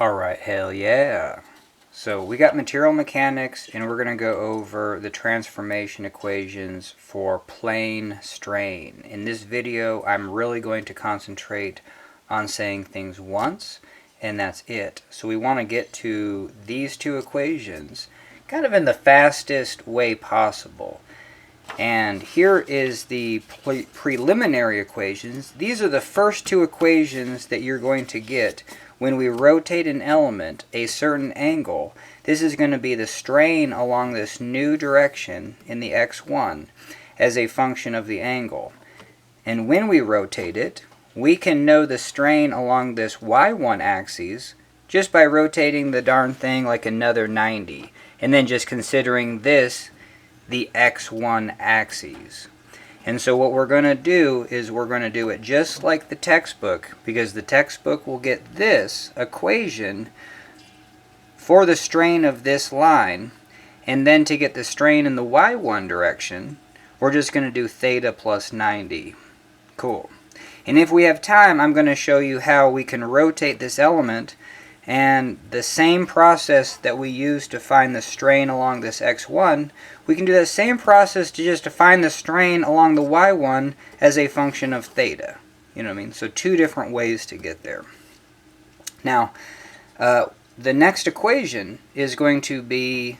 Alright, hell yeah. So we got material mechanics, and we're going to go over the transformation equations for plane strain. In this video, I'm really going to concentrate on saying things once, and that's it. So we want to get to these two equations kind of in the fastest way possible. And here is the preliminary equations. These are the first two equations that you're going to get when we rotate an element a certain angle. This is going to be the strain along this new direction in the x1 as a function of the angle. And when we rotate it, we can know the strain along this y1 axis just by rotating the darn thing like another 90, and then just considering this the x1 axis. And so what we're going to do is we're going to do it just like the textbook, because the textbook will get this equation for the strain of this line, and then to get the strain in the y1 direction, we're just going to do theta plus 90. Cool. And if we have time, I'm going to show you how we can rotate this element, and the same process that we use to find the strain along this x1, we can do the same process to just find the strain along the y1 as a function of theta. You know what I mean? So two different ways to get there. Now, the next equation is going to be,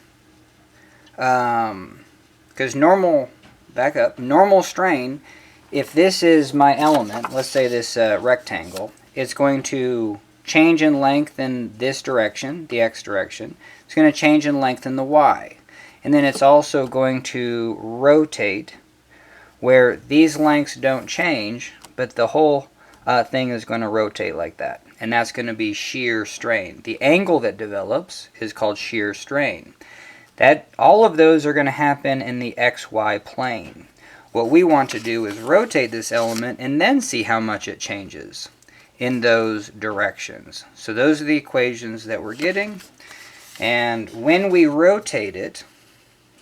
because normal strain, if this is my element, let's say this rectangle, it's going to change in length in this direction, the x direction. It's going to change in length in the y. And then it's also going to rotate where these lengths don't change, but the whole thing is going to rotate like that. And that's going to be shear strain. The angle that develops is called shear strain. All of those are going to happen in the xy plane. What we want to do is rotate this element and then see how much it changes in those directions. So those are the equations that we're getting. And when we rotate it,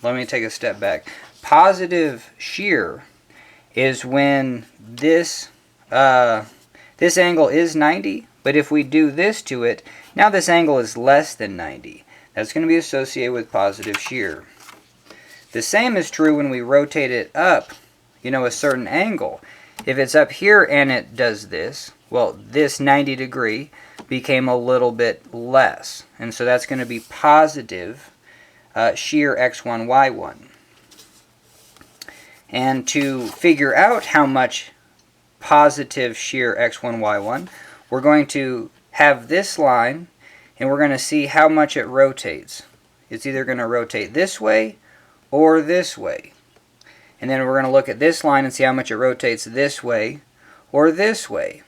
let me take a step back. Positive shear is when this angle is 90, but if we do this to it, now this angle is less than 90. That's going to be associated with positive shear. The same is true when we rotate it up, a certain angle. If it's up here and it does this, well, this 90 degree became a little bit less. And so that's going to be positive shear x1, y1. And to figure out how much positive shear x1, y1, we're going to have this line, and we're going to see how much it rotates. It's either going to rotate this way or this way. And then we're going to look at this line and see how much it rotates this way or this way.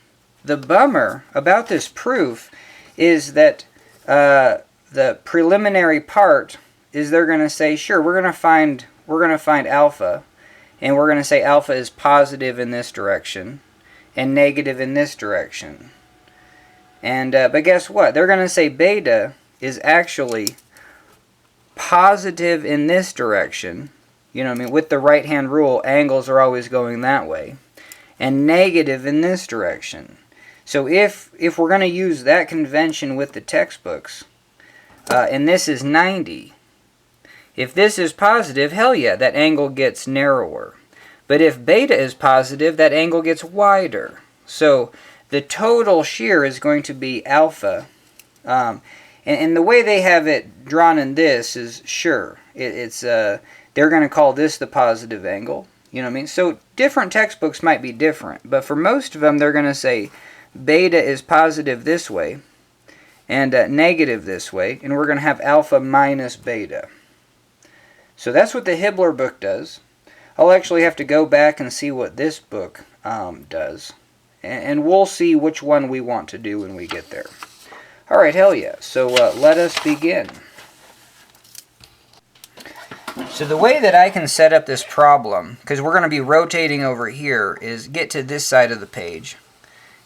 The bummer about this proof is that the preliminary part is they're going to say, sure, we're going to find alpha, and we're going to say alpha is positive in this direction and negative in this direction. And but guess what? They're going to say beta is actually positive in this direction. With the right-hand rule, angles are always going that way, and negative in this direction. So if we're going to use that convention with the textbooks, and this is 90, if this is positive, hell yeah, that angle gets narrower. But if beta is positive, that angle gets wider. So the total shear is going to be alpha. And the way they have it drawn in this is, sure, they're going to call this the positive angle. You know what I mean? So different textbooks might be different, but for most of them, they're going to say beta is positive this way and negative this way, and we're going to have alpha minus beta. So that's what the Hibbler book does. I'll actually have to go back and see what this book does, and we'll see which one we want to do when we get there. All right, hell yeah. So let us begin. So the way that I can set up this problem, because we're going to be rotating over here, is get to this side of the page.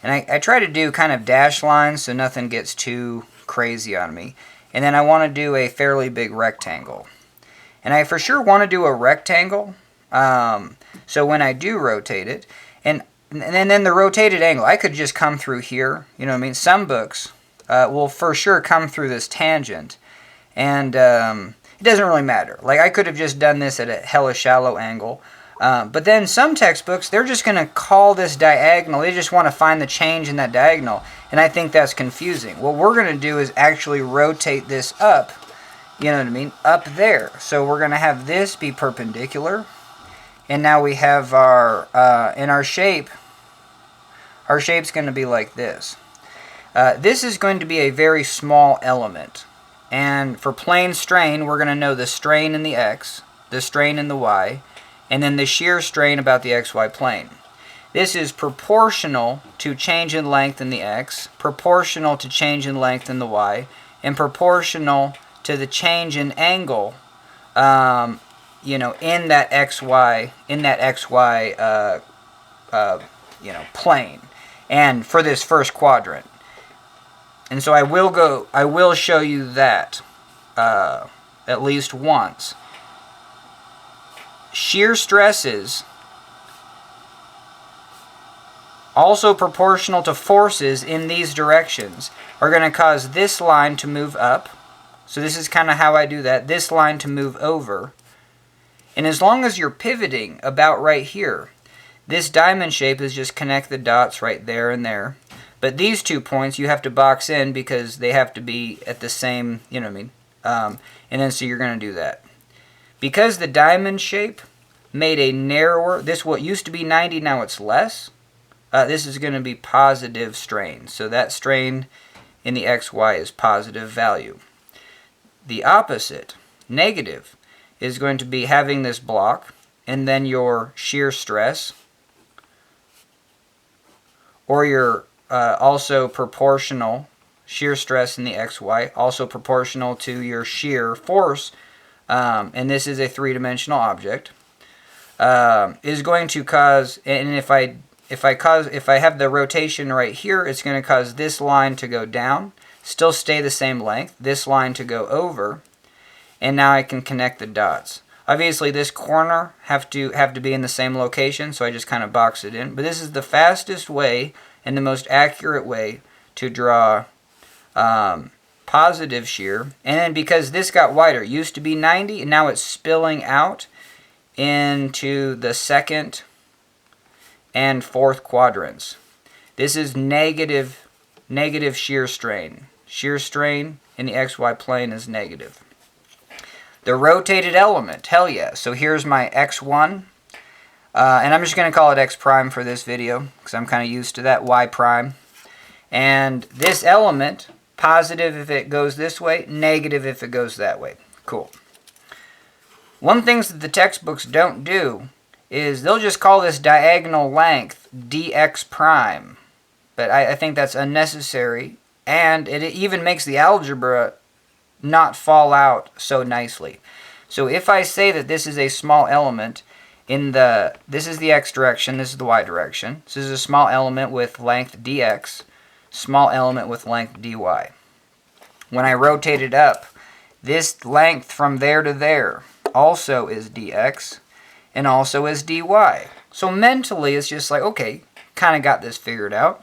And I try to do kind of dash lines so nothing gets too crazy on me. And then I want to do a fairly big rectangle. And I for sure want to do a rectangle. So when I do rotate it, and then the rotated angle, I could just come through here. You know what I mean? Some books will for sure come through this tangent. And it doesn't really matter. Like, I could have just done this at a hella shallow angle. But then some textbooks, they're just going to call this diagonal. They just want to find the change in that diagonal. And I think that's confusing. What we're going to do is actually rotate this up. You know what I mean? Up there. So we're going to have this be perpendicular. And now we have our, in our shape's going to be like this. This is going to be a very small element. And for plane strain, we're going to know the strain in the x, the strain in the y, and then the shear strain about the xy plane. This is proportional to change in length in the x, proportional to change in length in the y, and proportional to the change in angle, you know, in that xy, you know, plane, and for this first quadrant. And so I will show you that at least once. Shear stresses, also proportional to forces in these directions, are going to cause this line to move up. So this is kind of how I do that. This line to move over. And as long as you're pivoting about right here, this diamond shape is just connect the dots right there and there. But these 2 points you have to box in because they have to be at the same, you know what I mean? And then so you're going to do that. Because the diamond shape made a narrower, this what used to be 90, now it's less. This is going to be positive strain. So that strain in the xy is positive value. The opposite, negative, is going to be having this block and then your shear stress, or your also proportional shear stress in the xy, also proportional to your shear force, and this is a three-dimensional object, is going to cause, and if I have the rotation right here, it's going to cause this line to go down, still stay the same length, this line to go over, and now I can connect the dots. Obviously this corner have to be in the same location, so I just kind of box it in. But this is the fastest way and the most accurate way to draw positive shear. And then because this got wider, it used to be 90, and now it's spilling out into the second and fourth quadrants. This is negative shear strain. Shear strain in the xy plane is negative. The rotated element, hell yeah. So here's my x1, and I'm just going to call it x prime for this video because I'm kind of used to that, y prime. And this element, positive if it goes this way, negative if it goes that way. Cool. One thing that the textbooks don't do is they'll just call this diagonal length dx prime. But I think that's unnecessary, and it even makes the algebra not fall out so nicely. So if I say that this is a small element in the, this is the x direction, this is the y direction. So this is a small element with length dx, small element with length dy. When I rotate it up, this length from there to there also is dx and also is dy. So mentally it's just like, okay, kind of got this figured out.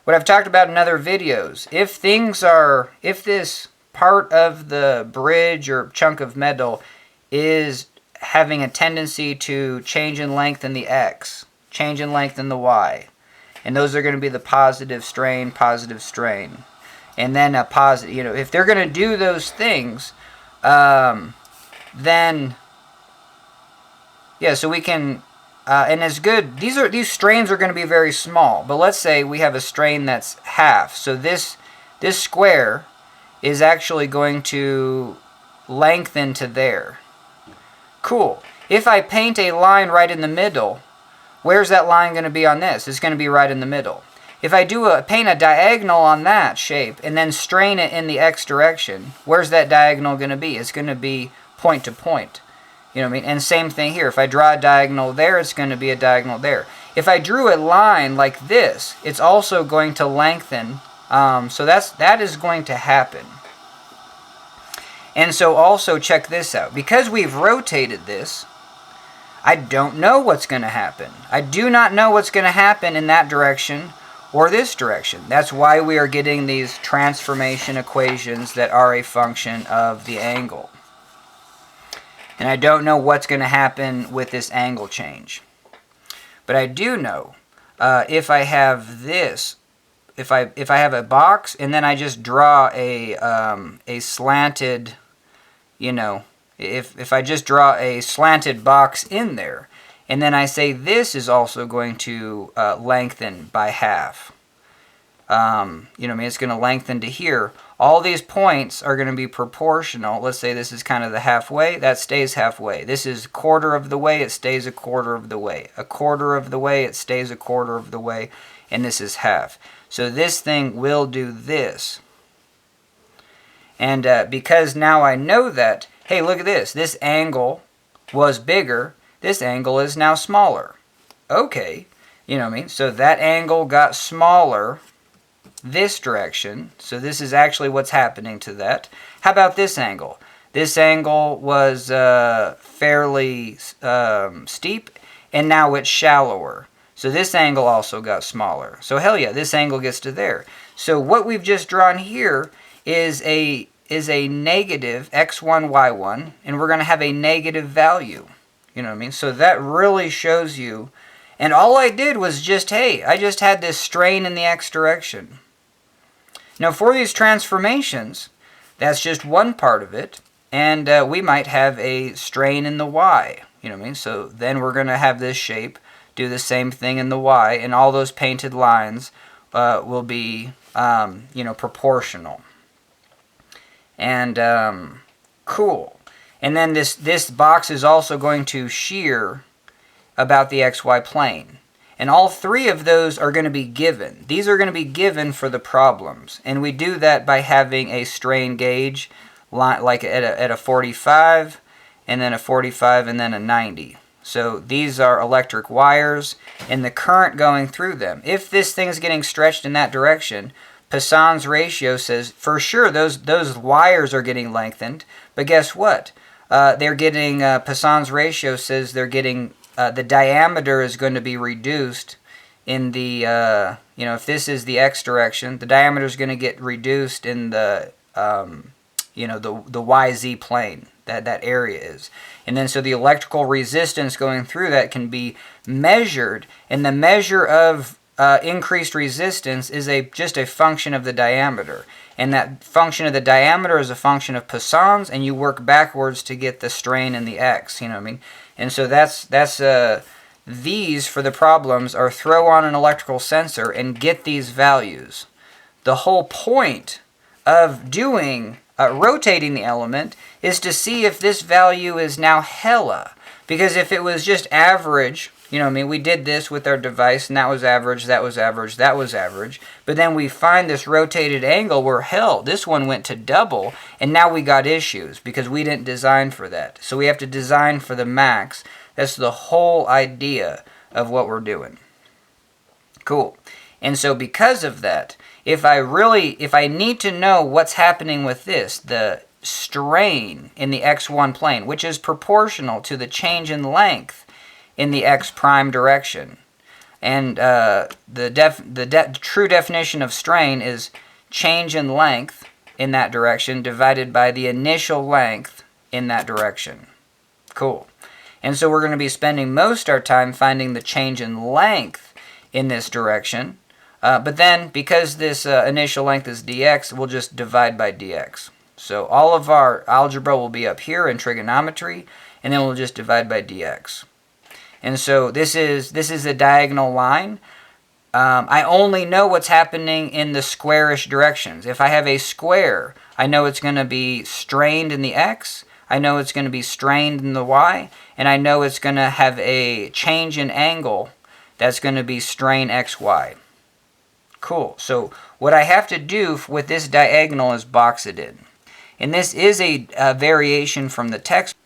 What I've talked about in other videos, if this part of the bridge or chunk of metal is having a tendency to change in length in the x, change in length in the y, and those are going to be the positive strain, and then a positive, you know, if they're going to do those things, then yeah, so we can, and as good, these strains are going to be very small, but let's say we have a strain that's half, so this square is actually going to lengthen to there. Cool. If I paint a line right in the middle, where's that line going to be on this? It's going to be right in the middle. If I paint a diagonal on that shape and then strain it in the x direction, where's that diagonal going to be? It's going to be point to point. You know what I mean? And same thing here. If I draw a diagonal there, it's going to be a diagonal there. If I drew a line like this, it's also going to lengthen. So that is going to happen. And so also check this out. Because we've rotated this, I don't know what's going to happen. I do not know what's going to happen in that direction or this direction. That's why we are getting these transformation equations that are a function of the angle. And I don't know what's going to happen with this angle change. But I do know if I have this, if I have a box and then I just draw a slanted, you know, if I just draw a slanted box in there, and then I say this is also going to lengthen by half. You know what I mean? It's going to lengthen to here. All these points are going to be proportional. Let's say this is kind of the halfway. That stays halfway. This is a quarter of the way. It stays a quarter of the way. A quarter of the way. It stays a quarter of the way. And this is half. So this thing will do this. And because now I know that, hey, look at this. This angle was bigger. This angle is now smaller. Okay. You know what I mean? So that angle got smaller this direction. So this is actually what's happening to that. How about this angle? This angle was fairly steep, and now it's shallower. So this angle also got smaller. So hell yeah, this angle gets to there. So what we've just drawn here is a negative x1, y1, and we're going to have a negative value. You know what I mean? So that really shows you. And all I did was just, hey, I just had this strain in the x direction. Now for these transformations, that's just one part of it. And we might have a strain in the y. You know what I mean? So then we're going to have this shape do the same thing in the y. And all those painted lines will be, you know, proportional. And cool. And then this box is also going to shear about the xy plane. And all three of those are going to be given. These are going to be given for the problems. And we do that by having a strain gauge like at a 45, and then a 45, and then a 90. So these are electric wires, and the current going through them. If this thing is getting stretched in that direction, Poisson's ratio says, for sure, those wires are getting lengthened. But guess what? They're getting, Poisson's ratio says they're getting, the diameter is going to be reduced in the, you know, if this is the x direction, the diameter is going to get reduced in the, you know, the YZ plane, that area is. And then so the electrical resistance going through that can be measured, and the measure of increased resistance is just a function of the diameter. And that function of the diameter is a function of Poisson's, and you work backwards to get the strain in the x, you know what I mean? And so that's these, for the problems, are throw on an electrical sensor and get these values. The whole point of doing, rotating the element is to see if this value is now hella. Because if it was just average, you know what I mean, we did this with our device, and that was average, that was average, that was average. But then we find this rotated angle where, hell, this one went to double, and now we got issues because we didn't design for that. So we have to design for the max. That's the whole idea of what we're doing. Cool. And so because of that, if I need to know what's happening with this, the strain in the x1 plane, which is proportional to the change in length in the x prime direction. And the true definition of strain is change in length in that direction divided by the initial length in that direction. Cool. And so we're going to be spending most of our time finding the change in length in this direction. But then, because this initial length is dx, we'll just divide by dx. So all of our algebra will be up here in trigonometry, and then we'll just divide by dx. And so this is a diagonal line. I only know what's happening in the squarish directions. If I have a square, I know it's going to be strained in the x, I know it's going to be strained in the y, and I know it's going to have a change in angle that's going to be strain xy. Cool. So what I have to do with this diagonal is box it in. And this is a variation from the text.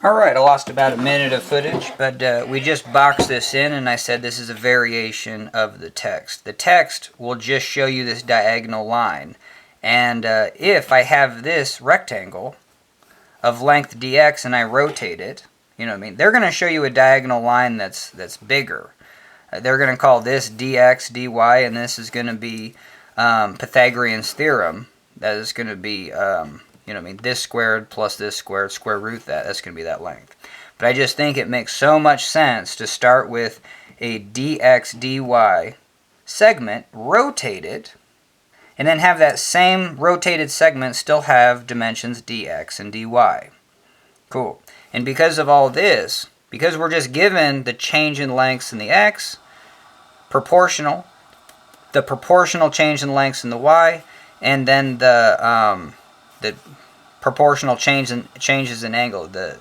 Alright, I lost about a minute of footage, but we just boxed this in, and I said this is a variation of the text. The text will just show you this diagonal line. And if I have this rectangle of length dx and I rotate it, you know what I mean, they're going to show you a diagonal line that's bigger. they're going to call this dx dy, and this is going to be Pythagorean's theorem. That is going to be, this squared plus this squared, square root that. That's going to be that length. But I just think it makes so much sense to start with a dx dy segment, rotate it, and then have that same rotated segment still have dimensions dx and dy. Cool. And because of all this, because we're just given the change in lengths in the x, proportional, the proportional change in lengths in the y, and then the proportional changes in angle, the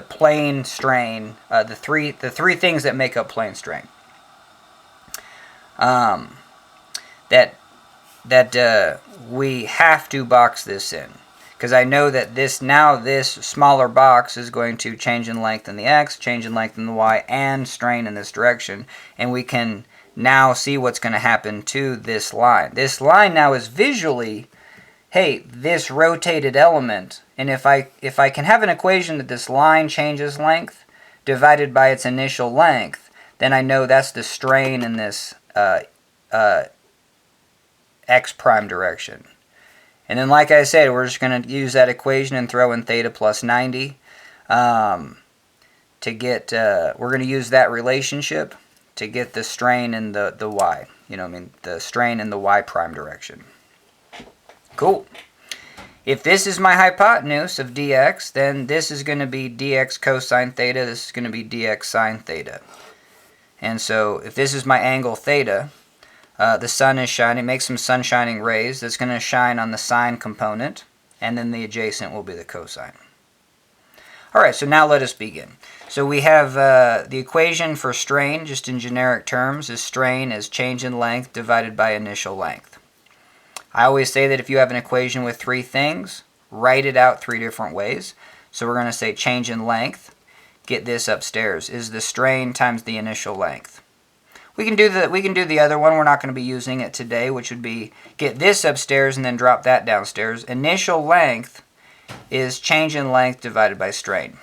plane strain, the three things that make up plane strain. That we have to box this in, because I know that this smaller box is going to change in length in the x, change in length in the y, and strain in this direction, and we can now see what's going to happen to this line. This line now is visually, hey, this rotated element, and if I can have an equation that this line changes length divided by its initial length, then I know that's the strain in this x prime direction. And then, like I said, we're just going to use that equation and throw in theta plus 90 to get, we're going to use that relationship to get the strain in the y, the strain in the y prime direction. Cool. If this is my hypotenuse of dx, then this is going to be dx cosine theta, this is going to be dx sine theta. And so if this is my angle theta, the sun is shining, make some sun shining rays, that's going to shine on the sine component, and then the adjacent will be the cosine. Alright, so now let us begin. So we have the equation for strain, just in generic terms, is strain as change in length divided by initial length. I always say that if you have an equation with three things, write it out three different ways. So we're going to say change in length, get this upstairs, is the strain times the initial length. We can do the other one, we're not going to be using it today, which would be get this upstairs and then drop that downstairs. Initial length is change in length divided by strain.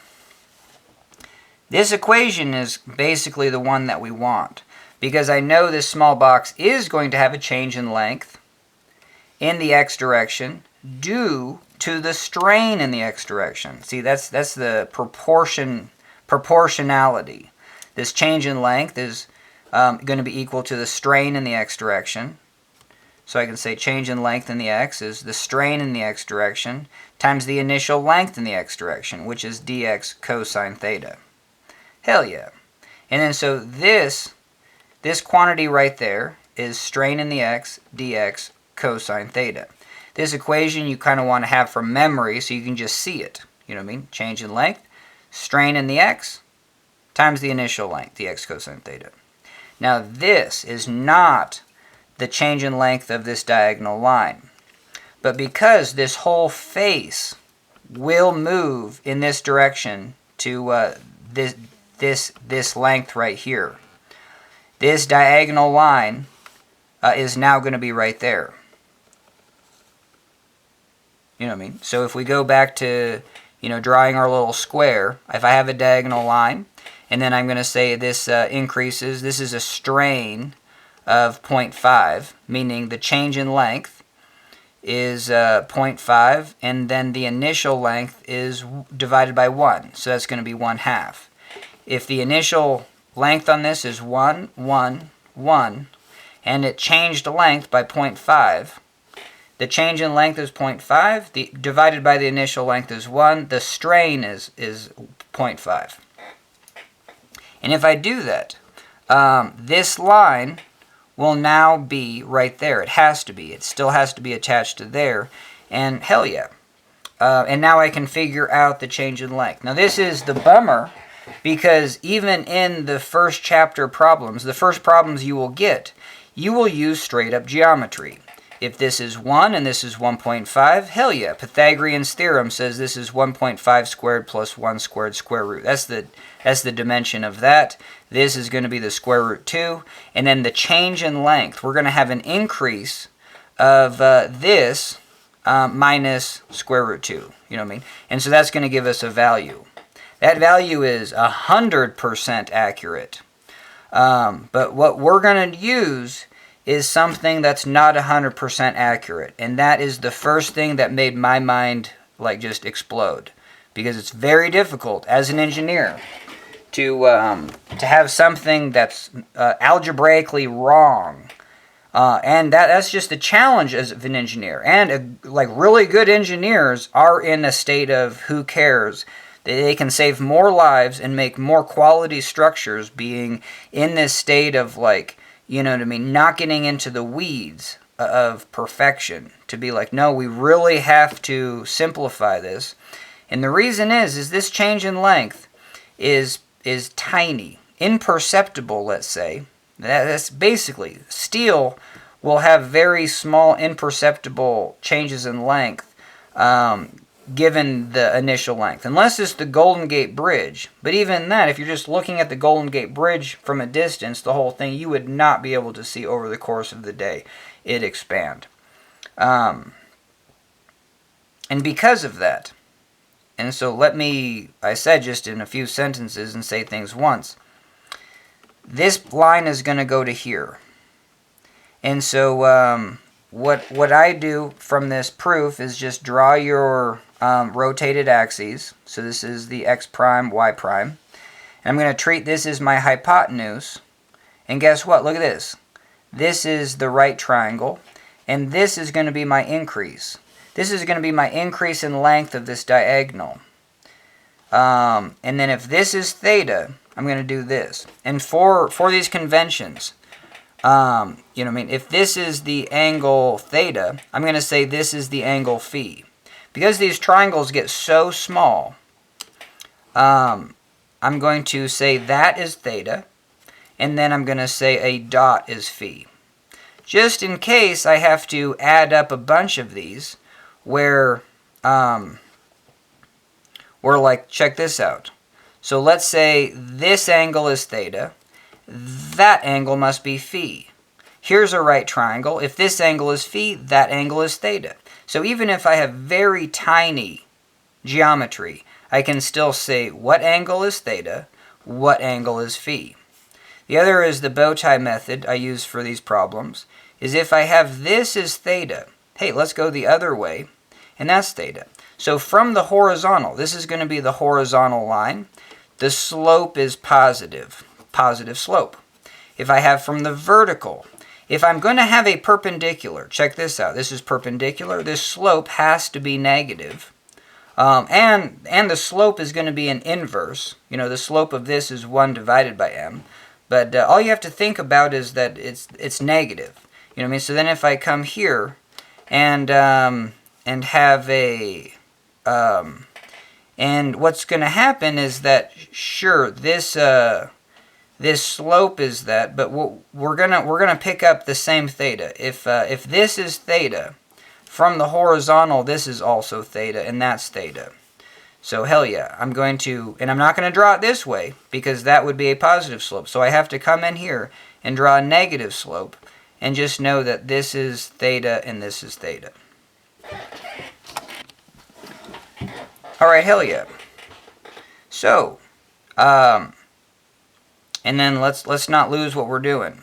This equation is basically the one that we want, because I know this small box is going to have a change in length in the x direction due to the strain in the x direction. See, that's the proportionality. This change in length is going to be equal to the strain in the x direction. So I can say change in length in the x is the strain in the x direction times the initial length in the x direction, which is dx cosine theta. Hell yeah. And then so this quantity right there is strain in the x dx cosine theta. This equation you kind of want to have from memory so you can just see it. You know what I mean? Change in length, strain in the x times the initial length, dx cosine theta. Now this is not the change in length of this diagonal line. But because this whole face will move in this direction to this length right here, this diagonal line is now going to be right there. You know what I mean? So if we go back to, drawing our little square, if I have a diagonal line, and then I'm going to say this increases, this is a strain of 0.5, meaning the change in length is 0.5, and then the initial length is divided by 1, so that's going to be 1/2. If the initial length on this is 1, 1, 1, and it changed length by 0.5, the change in length is 0.5, divided by the initial length is 1, the strain is 0.5. And if I do that, this line will now be right there. It has to be. It still has to be attached to there. And hell yeah. And now I can figure out the change in length. Now this is the bummer, because even in the first chapter problems, the first problems you will get, you will use straight up geometry. If this is 1 and this is 1.5, hell yeah, Pythagorean's theorem says this is 1.5 squared plus 1 squared square root. That's the dimension of that. This is going to be the square root 2. And then the change in length, we're going to have an increase of this minus square root 2. You know what I mean? And so that's going to give us a value. That value is 100% accurate. But what we're going to use is something that's not 100% accurate. And that is the first thing that made my mind like just explode. Because it's very difficult as an engineer to have something that's algebraically wrong. And that's just a challenge as an engineer. And like really good engineers are in a state of who cares. They can save more lives and make more quality structures being in this state of like, you know what I mean, not getting into the weeds of perfection. To be like, no, we really have to simplify this. And the reason is this change in length is tiny, imperceptible, let's say. That's basically, steel will have very small, imperceptible changes in length given the initial length. Unless it's the Golden Gate Bridge. But even that, if you're just looking at the Golden Gate Bridge from a distance, the whole thing, you would not be able to see over the course of the day it expand. And because of that, and so I said just in a few sentences and say things once. This line is going to go to here. And so what I do from this proof is just draw your rotated axes. So this is the x prime, y prime. And I'm going to treat this as my hypotenuse. And guess what? Look at this. This is the right triangle. And this is going to be my increase. This is going to be my increase in length of this diagonal. And then if this is theta, I'm going to do this. And for these conventions, you know what I mean, if this is the angle theta, I'm going to say this is the angle phi. Because these triangles get so small, I'm going to say that is theta, and then I'm going to say a dot is phi. Just in case I have to add up a bunch of these, where like, check this out. So let's say this angle is theta, that angle must be phi. Here's a right triangle. If this angle is phi, that angle is theta. So even if I have very tiny geometry, I can still say what angle is theta, what angle is phi. The other is the bow tie method I use for these problems, is if I have this as theta, hey, let's go the other way, and that's theta. So from the horizontal, this is going to be the horizontal line. The slope is positive slope. If I have from the vertical, if I'm going to have a perpendicular, check this out, this is perpendicular, this slope has to be negative. And the slope is going to be an inverse. You know, the slope of this is 1 divided by m. But all you have to think about is that it's negative. You know what I mean? So then if I come here and have a... and what's going to happen is that, sure, this slope is that, but we're gonna pick up the same theta. If this is theta, from the horizontal, this is also theta, and that's theta. So hell yeah, I'm going to, and I'm not going to draw it this way because that would be a positive slope. So I have to come in here and draw a negative slope, and just know that this is theta and this is theta. Alright, hell yeah. So, and then let's not lose what we're doing.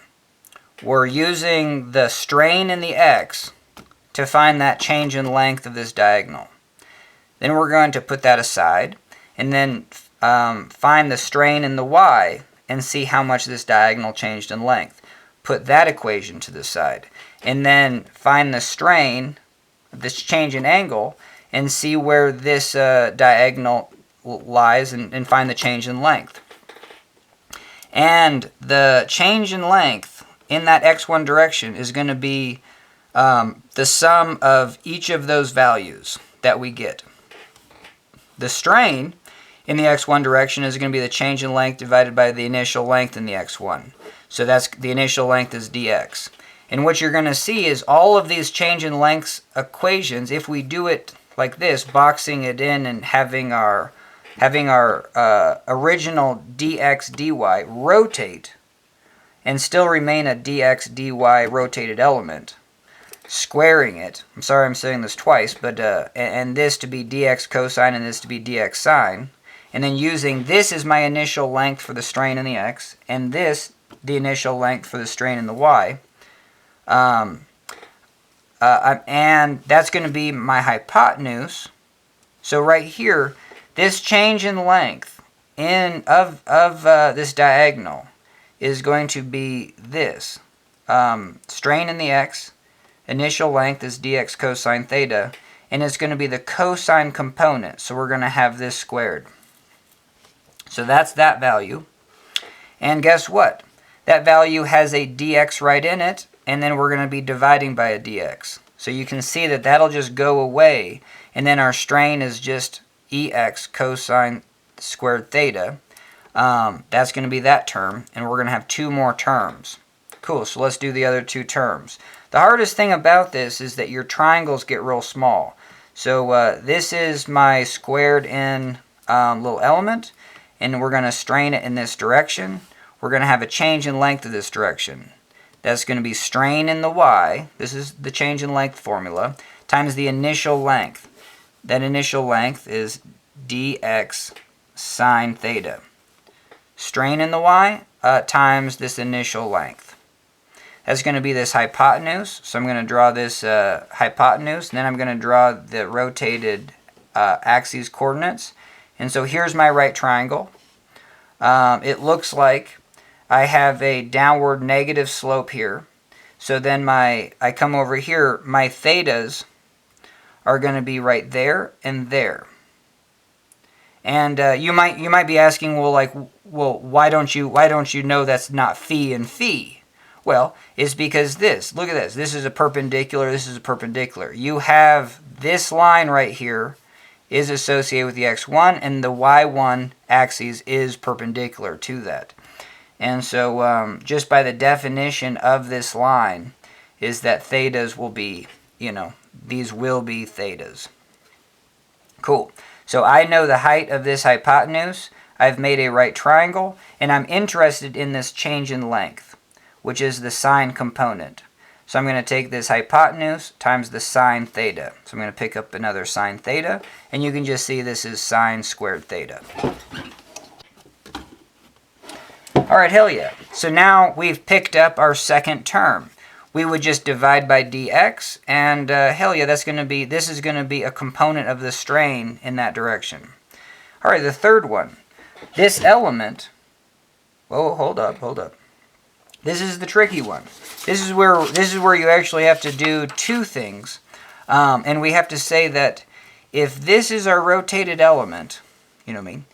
We're using the strain in the x to find that change in length of this diagonal. Then we're going to put that aside, and then find the strain in the y and see how much this diagonal changed in length. Put that equation to the side, and then find the strain, this change in angle, and see where this diagonal lies, and find the change in length. And the change in length in that x1 direction is going to be the sum of each of those values that we get. The strain in the x1 direction is going to be the change in length divided by the initial length in the x1. So that's the initial length is dx. And what you're going to see is all of these change in lengths equations, if we do it like this, boxing it in and having our original dx dy rotate and still remain a dx dy rotated element, squaring it, I'm sorry I'm saying this twice, but and this to be dx cosine and this to be dx sine, and then using this as my initial length for the strain in the x, and this the initial length for the strain in the y. And that's going to be my hypotenuse. So right here, this change in length of this diagonal is going to be this. Strain in the x, initial length is dx cosine theta, and it's going to be the cosine component. So we're going to have this squared. So that's that value. And guess what? That value has a dx right in it, and then we're going to be dividing by a dx. So you can see that that'll just go away, and then our strain is just ex cosine squared theta. That's going to be that term, and we're going to have two more terms. Cool, so let's do the other two terms. The hardest thing about this is that your triangles get real small. So this is my squared in little element, and we're going to strain it in this direction. We're going to have a change in length of this direction. That's going to be strain in the y, this is the change in length formula, times the initial length. That initial length is dx sine theta. Strain in the y times this initial length. That's going to be this hypotenuse. So I'm going to draw this hypotenuse, and then I'm going to draw the rotated axis coordinates. And so here's my right triangle. It looks like I have a downward negative slope here. So then I come over here, my thetas are going to be right there and there. And you might be asking, well, why don't you know that's not phi and phi? Well, it's because this. Look at this. This is a perpendicular. This is a perpendicular. You have this line right here is associated with the x1, and the y1 axis is perpendicular to that. And so just by the definition of this line is that thetas will be, these will be thetas. Cool. So I know the height of this hypotenuse. I've made a right triangle, and I'm interested in this change in length, which is the sine component. So I'm going to take this hypotenuse times the sine theta. So I'm going to pick up another sine theta, and you can just see this is sine squared theta. Alright, hell yeah. So now we've picked up our second term. We would just divide by dx, and hell yeah, this is going to be a component of the strain in that direction. Alright, the third one. This element, whoa, hold up. This is the tricky one. This is where you actually have to do two things. And we have to say that if this is our rotated element, you know what I mean?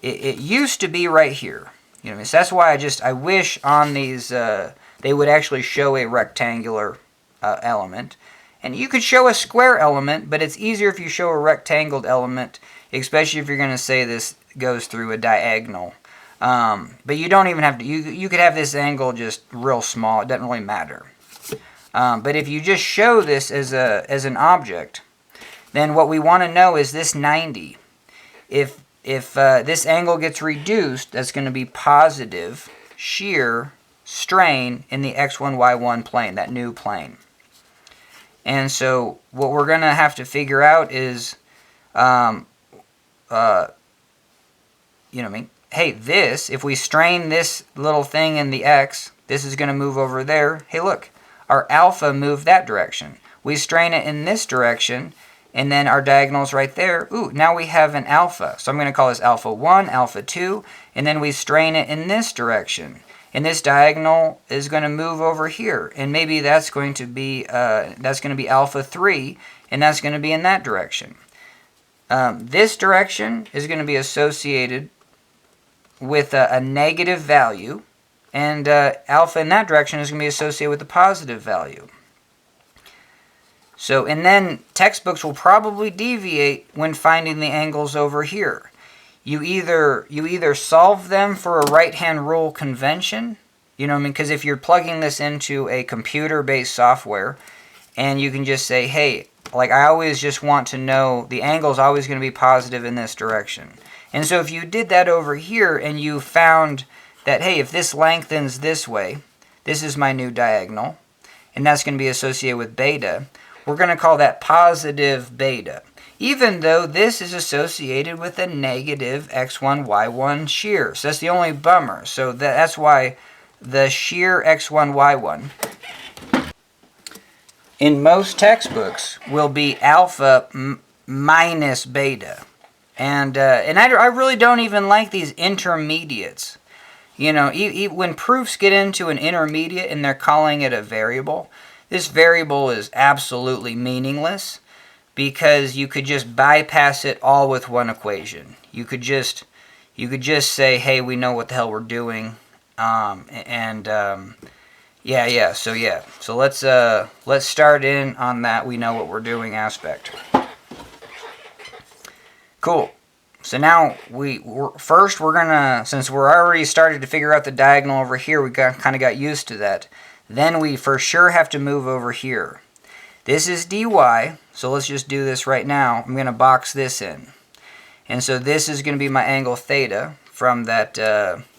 It used to be right here. You know what I mean? So that's why I wish on these they would actually show a rectangular element. And you could show a square element, but it's easier if you show a rectangled element, especially if you're going to say this goes through a diagonal. But you don't even have to, you could have this angle just real small, it doesn't really matter. But if you just show this as an object, then what we want to know is this 90. If this angle gets reduced, that's going to be positive shear strain in the x1, y1 plane, that new plane. And so what we're going to have to figure out is, you know what I mean? Hey, if we strain this little thing in the x, this is going to move over there. Hey, look, our alpha moved that direction. We strain it in this direction, and then our diagonal's right there. Ooh, now we have an alpha. So I'm going to call this alpha 1, alpha 2, and then we strain it in this direction. And this diagonal is going to move over here, and maybe that's going to be alpha 3, and that's going to be in that direction. This direction is going to be associated with a negative value, and alpha in that direction is going to be associated with a positive value. So, and then textbooks will probably deviate when finding the angles over here. You either solve them for a right-hand rule convention, you know what I mean? Because if you're plugging this into a computer-based software, and you can just say, hey, like I always just want to know the angle's always going to be positive in this direction. And so if you did that over here and you found that, hey, if this lengthens this way, this is my new diagonal, and that's going to be associated with beta, we're going to call that positive beta, even though this is associated with a negative x1, y1 shear. So that's the only bummer. So that's why the shear x1, y1 in most textbooks will be alpha minus beta. And I really don't even like these intermediates. You know, when proofs get into an intermediate and they're calling it a variable, this variable is absolutely meaningless because you could just bypass it all with one equation. You could just say, hey, we know what the hell we're doing, So let's start in on that we know what we're doing aspect. Cool. So now we're gonna, since we're already started to figure out the diagonal over here, we kind of got used to that. Then we for sure have to move over here. This is dy, so let's just do this right now. I'm gonna box this in, and so this is gonna be my angle theta from that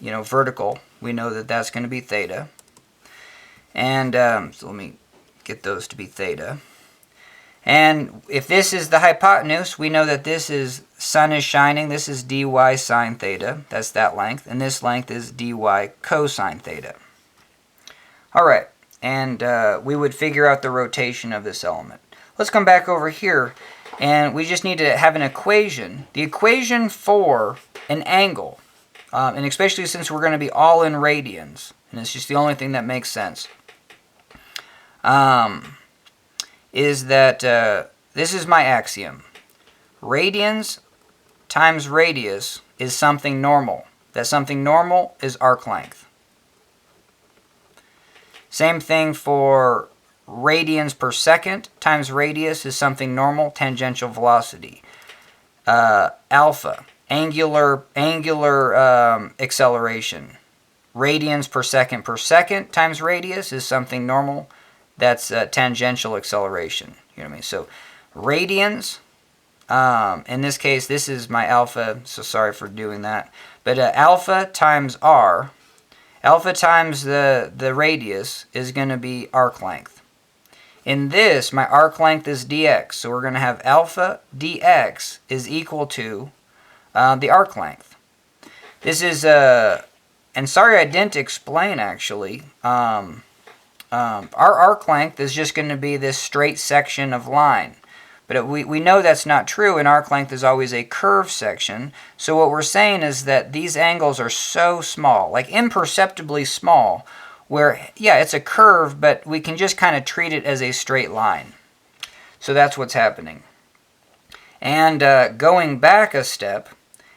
vertical. We know that that's gonna be theta, and so let me get those to be theta. And if this is the hypotenuse, we know that this is sun is shining. This is dy sine theta. That's that length. And this length is dy cosine theta. All right. And we would figure out the rotation of this element. Let's come back over here. And we just need to have an equation. The equation for an angle, and especially since we're going to be all in radians, and it's just the only thing that makes sense, is that this is my axiom. Radians times radius is something normal. That something normal is arc length. Same thing for radians per second times radius is something normal, tangential velocity. Alpha, angular acceleration. Radians per second times radius is something normal. That's tangential acceleration. You know what I mean? So radians, in this case, this is my alpha, so sorry for doing that. But alpha times r, alpha times the radius is going to be arc length. In this, my arc length is dx, so we're going to have alpha dx is equal to the arc length. This is, and sorry I didn't explain actually, our arc length is just going to be this straight section of line. But we know that's not true, and arc length is always a curved section. So what we're saying is that these angles are so small, like imperceptibly small, where, yeah, it's a curve, but we can just kind of treat it as a straight line. So that's what's happening. And going back a step,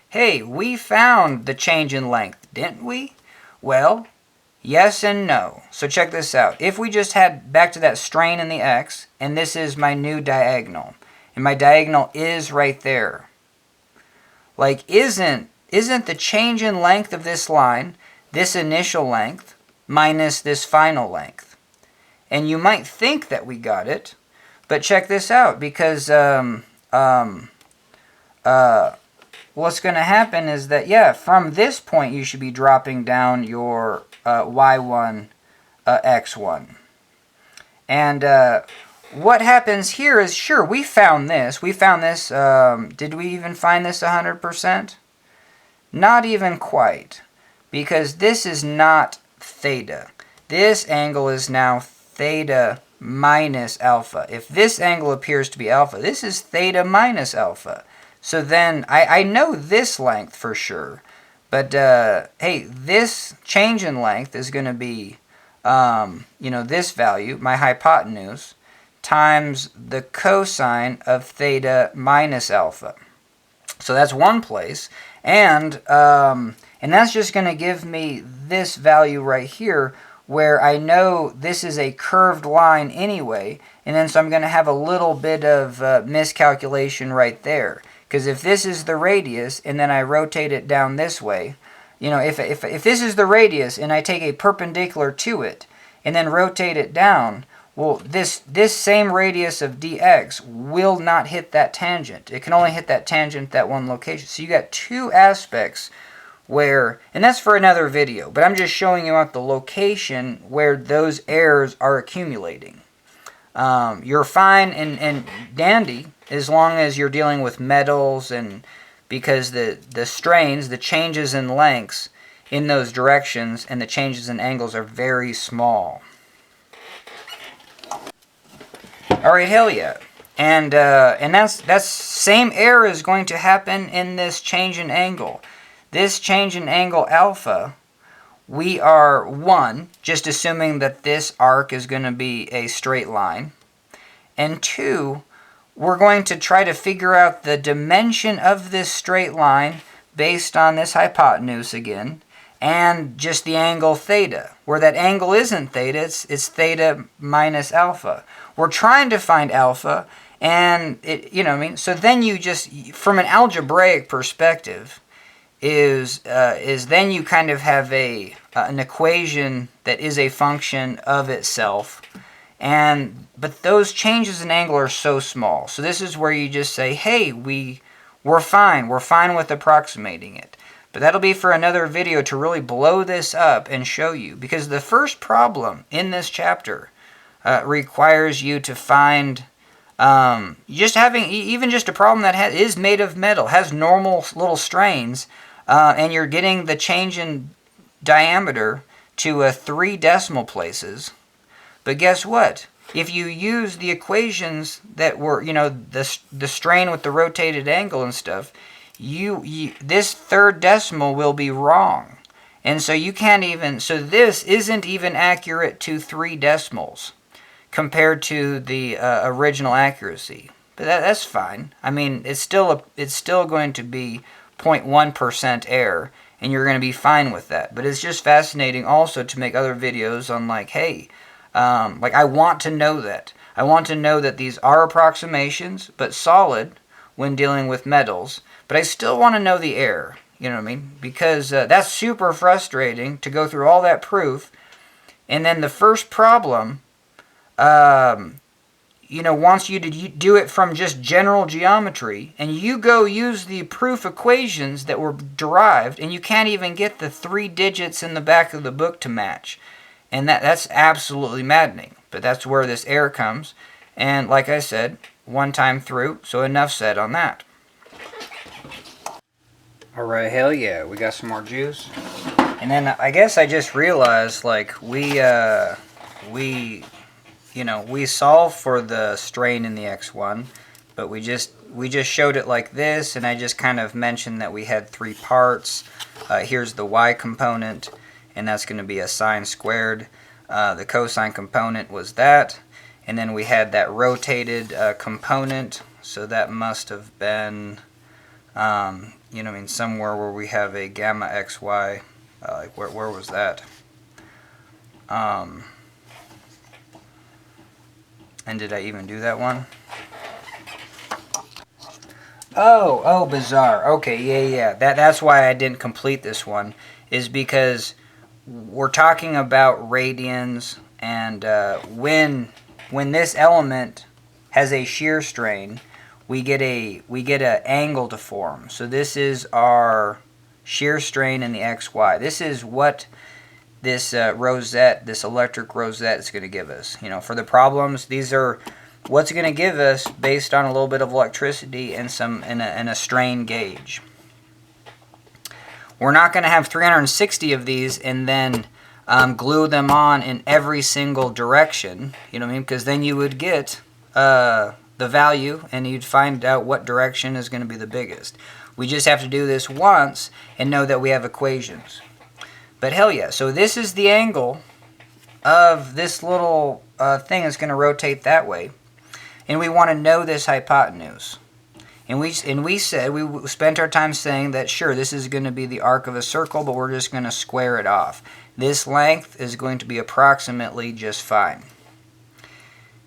hey, we found the change in length, didn't we? Well, yes and no. So check this out. If we just had back to that strain in the x, and this is my new diagonal, and my diagonal is right there. Like, isn't the change in length of this line this initial length minus this final length? And you might think that we got it, but check this out, because what's going to happen is that, yeah, from this point you should be dropping down your y1, x1. And what happens here is, sure, we found this. Did we even find this 100%? Not even quite. Because this is not theta. This angle is now theta minus alpha. If this angle appears to be alpha, this is theta minus alpha. So then, I know this length for sure. But, hey, this change in length is going to be, this value, my hypotenuse, times the cosine of theta minus alpha. So that's one place. And that's just going to give me this value right here, where I know this is a curved line anyway. And then so I'm going to have a little bit of miscalculation right there. Because if this is the radius, and then I rotate it down this way, if this is the radius, and I take a perpendicular to it, and then rotate it down, well, this same radius of dx will not hit that tangent. It can only hit that tangent that one location. So you got two aspects where, and that's for another video, but I'm just showing you out the location where those errors are accumulating. You're fine and dandy as long as you're dealing with metals, and because the strains, the changes in lengths, in those directions, and the changes in angles are very small. Alright, hell yeah. And that's same error is going to happen in this change in angle. This change in angle alpha, we are, one, just assuming that this arc is going to be a straight line. And two, we're going to try to figure out the dimension of this straight line based on this hypotenuse again, and just the angle theta, where that angle isn't theta, it's theta minus alpha. We're trying to find alpha, and it, you know what I mean? So then you just, from an algebraic perspective, is then you kind of have an equation that is a function of itself, but those changes in angle are so small. So this is where you just say, hey, we're fine with approximating it. But that'll be for another video to really blow this up and show you, because the first problem in this chapter requires you to find even just a problem that is made of metal, has normal little strains, and you're getting the change in diameter to 3 decimal places. But guess what? If you use the equations that were, the strain with the rotated angle and stuff, this third decimal will be wrong. And so you can't even, so this isn't even accurate to 3 decimals compared to the original accuracy. But that's fine. I mean, it's still going to be 0.1% error, and you're going to be fine with that. But it's just fascinating also to make other videos on, like, hey, I want to know that. I want to know that these are approximations, but solid when dealing with metals. But I still want to know the error, you know what I mean? Because that's super frustrating to go through all that proof, and then the first problem, wants you to do it from just general geometry, and you go use the proof equations that were derived, and you can't even get the 3 digits in the back of the book to match. And that's absolutely maddening. But that's where this error comes. And like I said, one time through, so enough said on that. Alright, hell yeah, we got some more juice. And then I guess I just realized, like, we solve for the strain in the x1, but we just showed it like this, and I just kind of mentioned that we had 3 parts. Here's the y component, and that's going to be a sine squared. The cosine component was that, and then we had that rotated component, so that must have been, somewhere where we have a gamma xy. Where was that? And did I even do that one? Oh, bizarre. Okay, yeah. That's why I didn't complete this one, is because we're talking about radians, and when this element has a shear strain, we get a angle to form. So this is our shear strain in the xy. This is what this rosette, this electric rosette, is going to give us. For the problems, these are what's going to give us based on a little bit of electricity and a strain gauge. We're not going to have 360 of these and then glue them on in every single direction, because then you would get the value and you'd find out what direction is going to be the biggest. We just have to do this once and know that we have equations. But hell yeah, so this is the angle of this little thing that's going to rotate that way. And we want to know this hypotenuse. And we spent our time saying that, sure, this is going to be the arc of a circle, but we're just going to square it off. This length is going to be approximately just fine.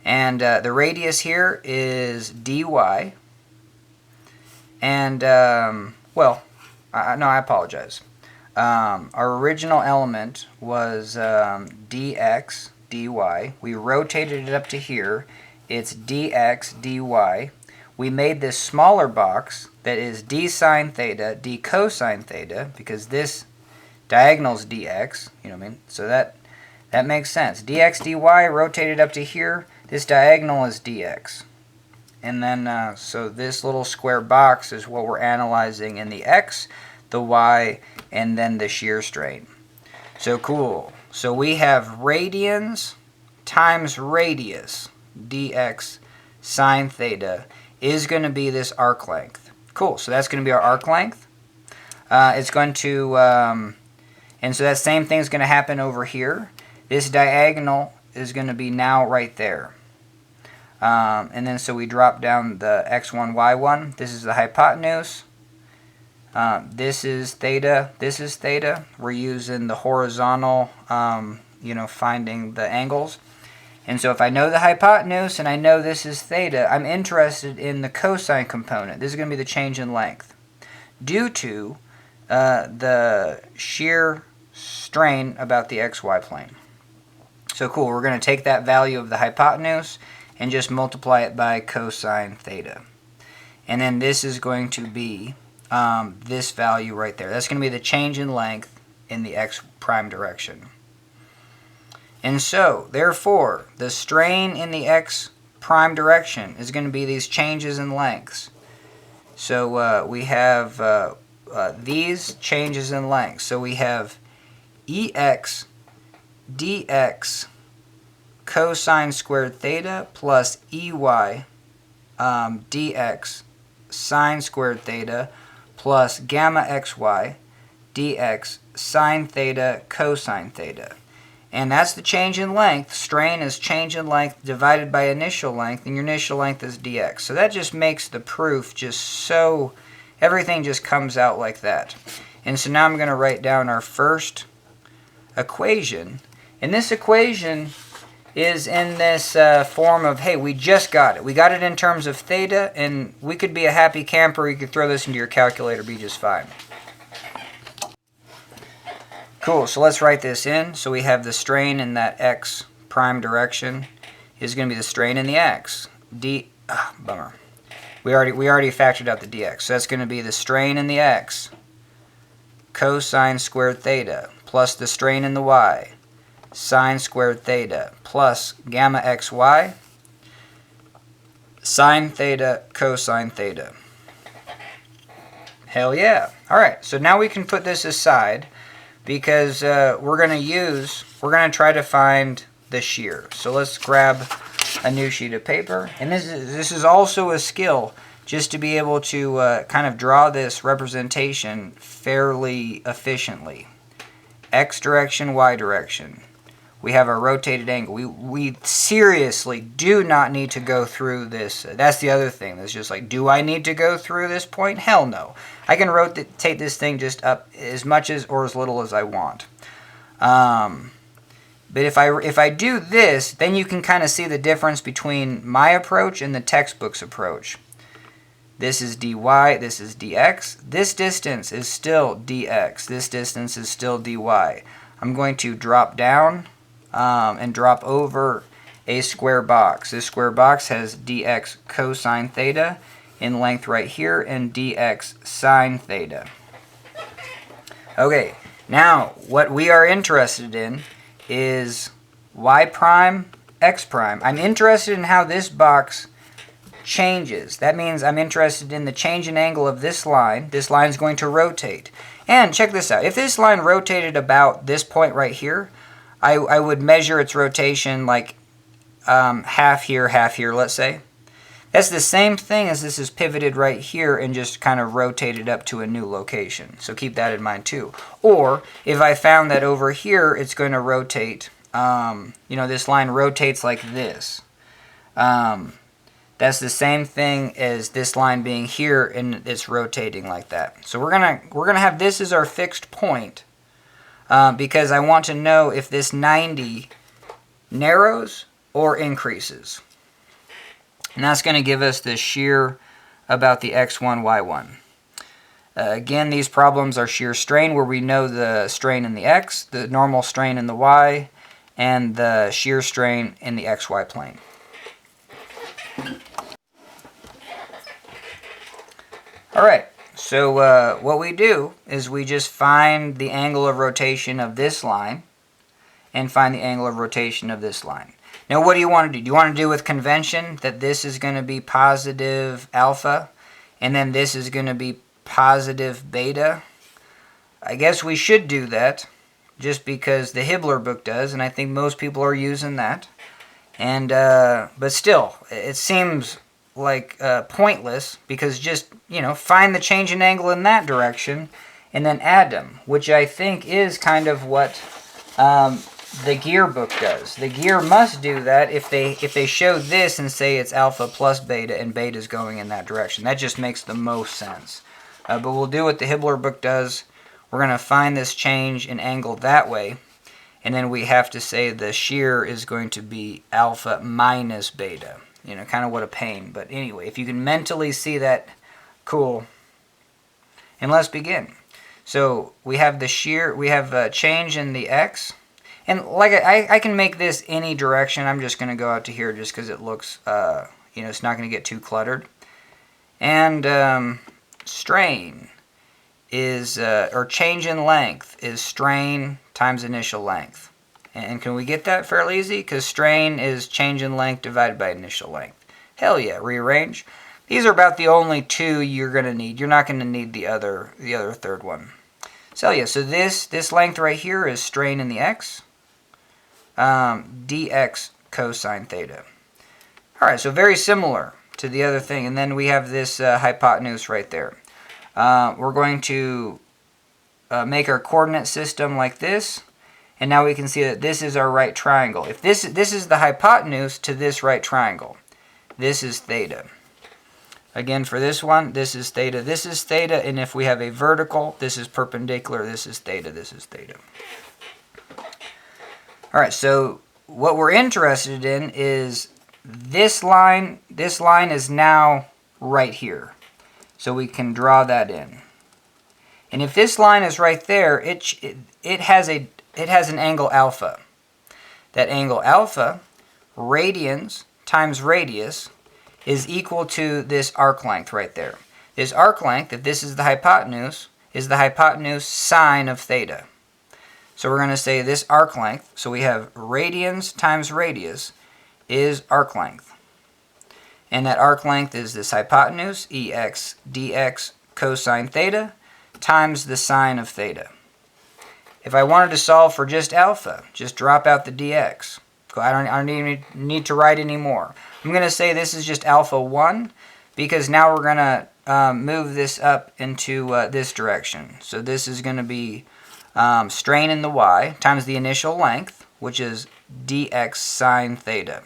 And the radius here is dy. And, no, I apologize. Our original element was dx dy. We rotated it up to here. It's dx dy. We made this smaller box that is d sine theta, d cosine theta, because this diagonal is dx, So that makes sense. dx dy rotated up to here. This diagonal is dx. And then, so this little square box is what we're analyzing in the x. the y, and then the shear strain. So cool. So we have radians times radius dx sine theta is going to be this arc length. Cool. So that's going to be our arc length. It's going to, and so that same thing is going to happen over here. This diagonal is going to be now right there. And then so we drop down the x1, y1. This is the hypotenuse. This is theta. This is theta. We're using the horizontal, finding the angles. And so if I know the hypotenuse and I know this is theta, I'm interested in the cosine component. This is going to be the change in length due to the shear strain about the xy plane. So cool. We're going to take that value of the hypotenuse and just multiply it by cosine theta. And then this is going to be this value right there. That's going to be the change in length in the x prime direction. And so, therefore, the strain in the x prime direction is going to be these changes in lengths. So we have these changes in length. So we have ex dx cosine squared theta plus ey dx sine squared theta plus gamma xy dx sine theta cosine theta. And that's the change in length. Strain is change in length divided by initial length, and your initial length is dx. So that just makes the proof just so, everything just comes out like that. And so now I'm going to write down our first equation. And this equation is in this form of, hey, we just got it. We got it in terms of theta, and we could be a happy camper. You could throw this into your calculator, be just fine. Cool, so let's write this in. So we have the strain in that x prime direction is going to be the strain in the x. Bummer. We already factored out the dx. So that's going to be the strain in the x cosine squared theta plus the strain in the y sine squared theta plus gamma xy sine theta cosine theta. Hell yeah. Alright, so now we can put this aside because we're going to try to find the shear. So let's grab a new sheet of paper. And this is also a skill, just to be able to kind of draw this representation fairly efficiently. X direction, Y direction. We have our rotated angle. We seriously do not need to go through this. That's the other thing. That's just like, do I need to go through this point? Hell no. I can rotate this thing just up as much as or as little as I want. But if I do this, then you can kind of see the difference between my approach and the textbook's approach. This is dy, this is dx. This distance is still dx. This distance is still dy. I'm going to drop down and drop over a square box. This square box has dx cosine theta in length right here and dx sine theta. Okay, now what we are interested in is y prime, x prime. I'm interested in how this box changes. That means I'm interested in the change in angle of this line. This line is going to rotate. And check this out. If this line rotated about this point right here, I would measure its rotation like half here, let's say. That's the same thing as this is pivoted right here and just kind of rotated up to a new location. So keep that in mind too. Or if I found that over here it's going to rotate, this line rotates like this. That's the same thing as this line being here and it's rotating like that. So we're gonna have this as our fixed point because I want to know if this 90 narrows or increases. And that's going to give us the shear about the x1, y1. Again, these problems are shear strain where we know the strain in the x, the normal strain in the y, and the shear strain in the xy plane. Alright, so what we do is we just find the angle of rotation of this line and find the angle of rotation of this line. Now what do you want to do? Do you want to do with convention that this is going to be positive alpha and then this is going to be positive beta? I guess we should do that just because the Hibbler book does, and I think most people are using that. And but still, it seems like pointless, because just, find the change in angle in that direction and then add them, which I think is kind of what the gear book does. The gear must do that if they show this and say it's alpha plus beta and beta is going in that direction. That just makes the most sense. But we'll do what the Hibbler book does. We're going to find this change in angle that way, and then we have to say the shear is going to be alpha minus beta. Kind of what a pain. But anyway, if you can mentally see that, cool. And let's begin. So we have the shear, we have a change in the x. And like I can make this any direction. I'm just going to go out to here just because it looks, it's not going to get too cluttered. And strain is, or change in length is strain times initial length. And can we get that fairly easy? Because strain is change in length divided by initial length. Hell yeah, rearrange. These are about the only two you're going to need. You're not going to need the other third one. So yeah, so this length right here is strain in the x, dx cosine theta. Alright, so very similar to the other thing. And then we have this hypotenuse right there. We're going to make our coordinate system like this. And now we can see that this is our right triangle. If this is the hypotenuse to this right triangle, this is theta. Again, for this one, this is theta, and if we have a vertical, this is perpendicular, this is theta, this is theta. All right, so what we're interested in is this line. This line is now right here, so we can draw that in. And if this line is right there, it has an angle alpha. That angle alpha, radians times radius, is equal to this arc length right there. This arc length, if this is the hypotenuse sine of theta. So we're going to say this arc length, so we have radians times radius is arc length. And that arc length is this hypotenuse, ex dx cosine theta, times the sine of theta. If I wanted to solve for just alpha, just drop out the dx. I don't even need to write any more. I'm going to say this is just alpha 1, because now we're going to move this up into this direction. So this is going to be strain in the y times the initial length, which is dx sine theta.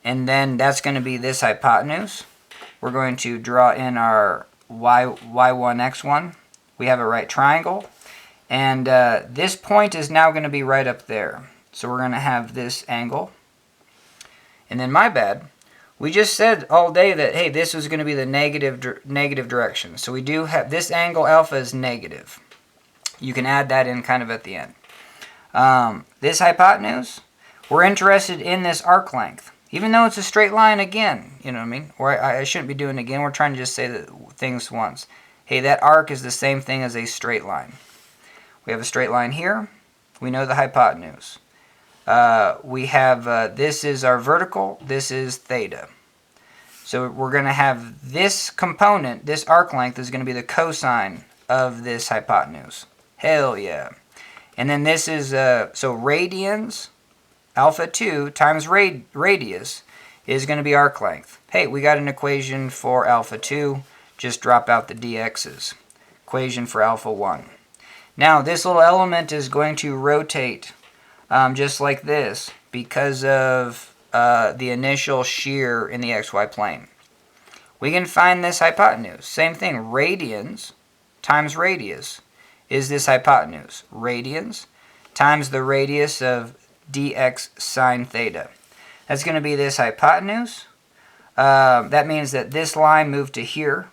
And then that's going to be this hypotenuse. We're going to draw in our y1, x1. We have a right triangle. And this point is now going to be right up there. So we're going to have this angle. And then my bad, we just said all day that, hey, this was going to be the negative direction. So we do have this angle alpha is negative. You can add that in kind of at the end. This hypotenuse, we're interested in this arc length. Even though it's a straight line again, you know what I mean? Or I shouldn't be doing it again. We're trying to just say things once. Hey, that arc is the same thing as a straight line. We have a straight line here. We know the hypotenuse. We have, this is our vertical, this is theta. So we're going to have this component, this arc length is going to be the cosine of this hypotenuse. Hell yeah. And then this is, so radians, alpha 2 times radius is going to be arc length. Hey, we got an equation for alpha 2. Just drop out the dx's. Equation for alpha 1. Now, this little element is going to rotate just like this because of the initial shear in the xy plane. We can find this hypotenuse. Same thing, radians times radius is this hypotenuse. Radians times the radius of dx sine theta. That's going to be this hypotenuse. That means that this line moved to here.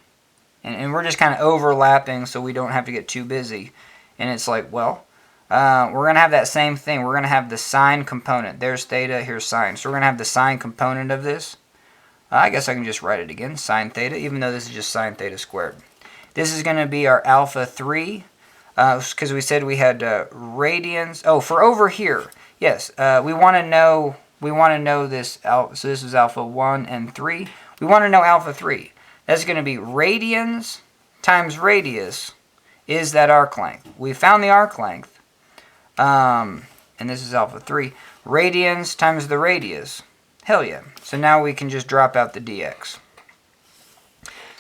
And we're just kind of overlapping so we don't have to get too busy. And it's like, well, we're going to have that same thing. We're going to have the sine component. There's theta, here's sine. So we're going to have the sine component of this. I guess I can just write it again, sine theta, even though this is just sine theta squared. This is going to be our alpha 3, because we said we had radians. Oh, for over here, yes, we want to know this, so this is alpha 1 and 3. We want to know alpha 3. That's going to be radians times radius is that arc length. We found the arc length, and this is alpha 3, radians times the radius. Hell yeah. So now we can just drop out the dx.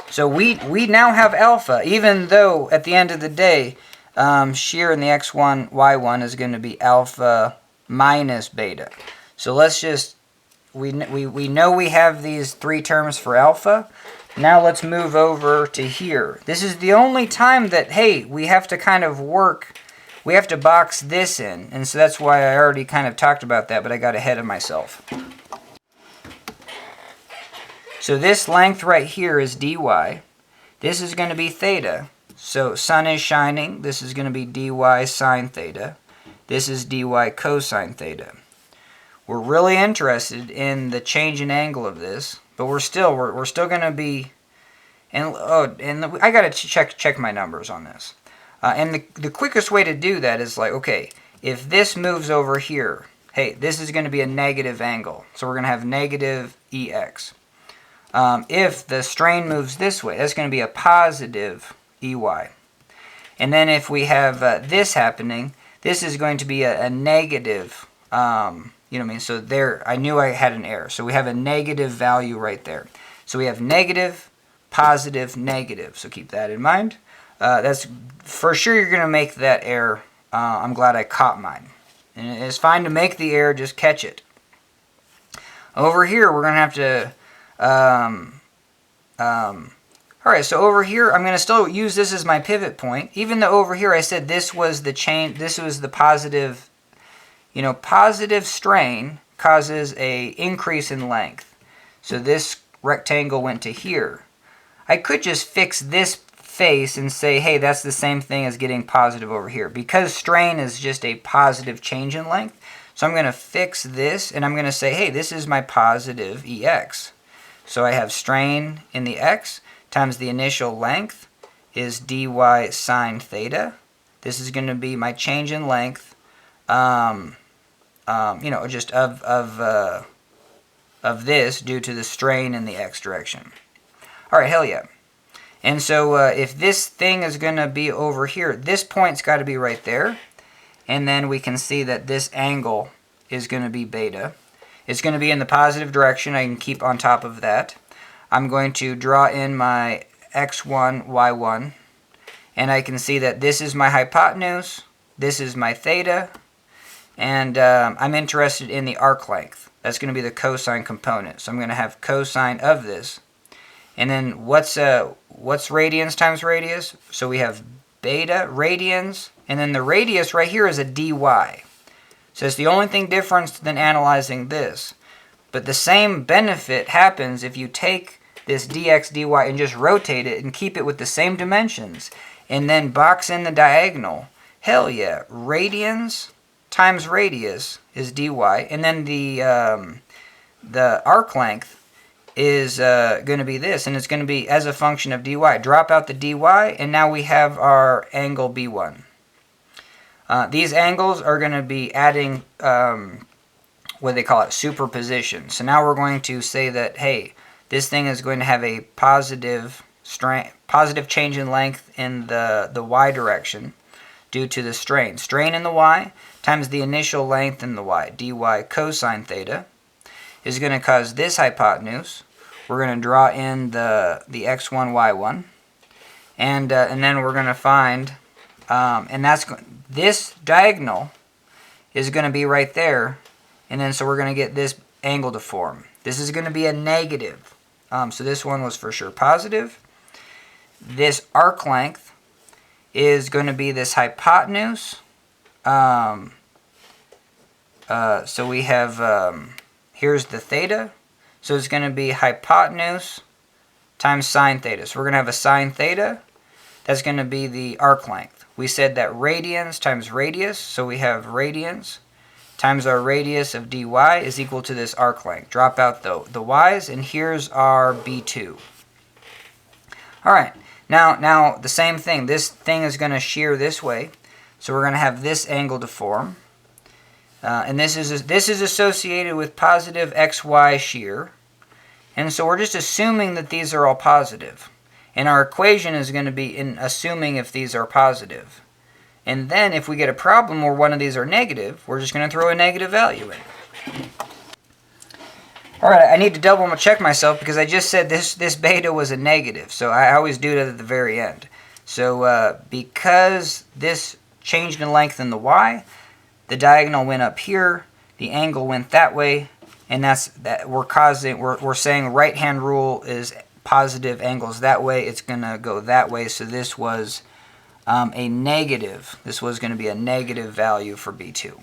So we now have alpha, even though at the end of the day, shear in the x1, y1 is going to be alpha minus beta. So let's just, we know we have these 3 terms for alpha. Now let's move over to here. This is the only time that, hey, we have to kind of work, we have to box this in. And so that's why I already kind of talked about that, but I got ahead of myself. So this length right here is dy. This is going to be theta. So sun is shining. This is going to be dy sine theta. This is dy cosine theta. We're really interested in the change in angle of this, but we're still going to be, I got to check my numbers on this. And the quickest way to do that is like, okay, if this moves over here, hey, this is going to be a negative angle. So we're going to have negative ex. If the strain moves this way, that's going to be a positive EY. And then if we have this happening, this is going to be a negative, you know what I mean? So there, I knew I had an error. So we have a negative value right there. So we have negative, positive, negative. So keep that in mind. That's for sure you're going to make that error. I'm glad I caught mine. And it's fine to make the error, just catch it. Over here, we're going to have to alright, so over here, I'm going to still use this as my pivot point. Even though over here I said this was the change, this was the positive, you know, positive strain causes a increase in length. So this rectangle went to here. I could just fix this face and say, hey, that's the same thing as getting positive over here. Because strain is just a positive change in length, so I'm going to fix this, and I'm going to say, hey, this is my positive EX. So I have strain in the x times the initial length is dy sine theta. This is going to be my change in length, you know, just of this due to the strain in the x direction. All right, hell yeah. And so if this thing is going to be over here, this point's got to be right there. And then we can see that this angle is going to be beta. It's going to be in the positive direction. I can keep on top of that. I'm going to draw in my x1, y1. And I can see that this is my hypotenuse. This is my theta. And I'm interested in the arc length. That's going to be the cosine component. So I'm going to have cosine of this. And then what's radians times radius? So we have beta radians. And then the radius right here is a dy. So it's the only thing different than analyzing this. But the same benefit happens if you take this dx dy and just rotate it and keep it with the same dimensions. And then box in the diagonal. Hell yeah. Radians times radius is dy. And then the arc length is going to be this. And it's going to be as a function of dy. Drop out the dy and now we have our angle B1. These angles are going to be adding, what they call it, superposition. So now we're going to say that, hey, this thing is going to have a positive change in length in the y direction due to the strain. Strain in the y times the initial length in the y, dy cosine theta, is going to cause this hypotenuse. We're going to draw in the x1, y1, and then we're going to find, and that's this diagonal is going to be right there, and then so we're going to get this angle to form. This is going to be a negative, so this one was for sure positive. This arc length is going to be this hypotenuse. So we have, here's the theta, so it's going to be hypotenuse times sine theta. So we're going to have a sine theta. That's going to be the arc length. We said that radians times radius, so we have radians times our radius of dy is equal to this arc length. Drop out the y's, and here's our B2. All right, now the same thing. This thing is going to shear this way, so we're going to have this angle to form. And this is associated with positive xy shear. And so we're just assuming that these are all positive. And our equation is going to be in assuming if these are positive. And then if we get a problem where one of these are negative, we're just going to throw a negative value in. Alright, I need to double check myself because I just said this beta was a negative. So I always do it at the very end. So because this changed in length in the y, the diagonal went up here, the angle went that way, and we're saying right hand rule is positive angles that way, it's going to go that way. So this was a negative. This was going to be a negative value for B2.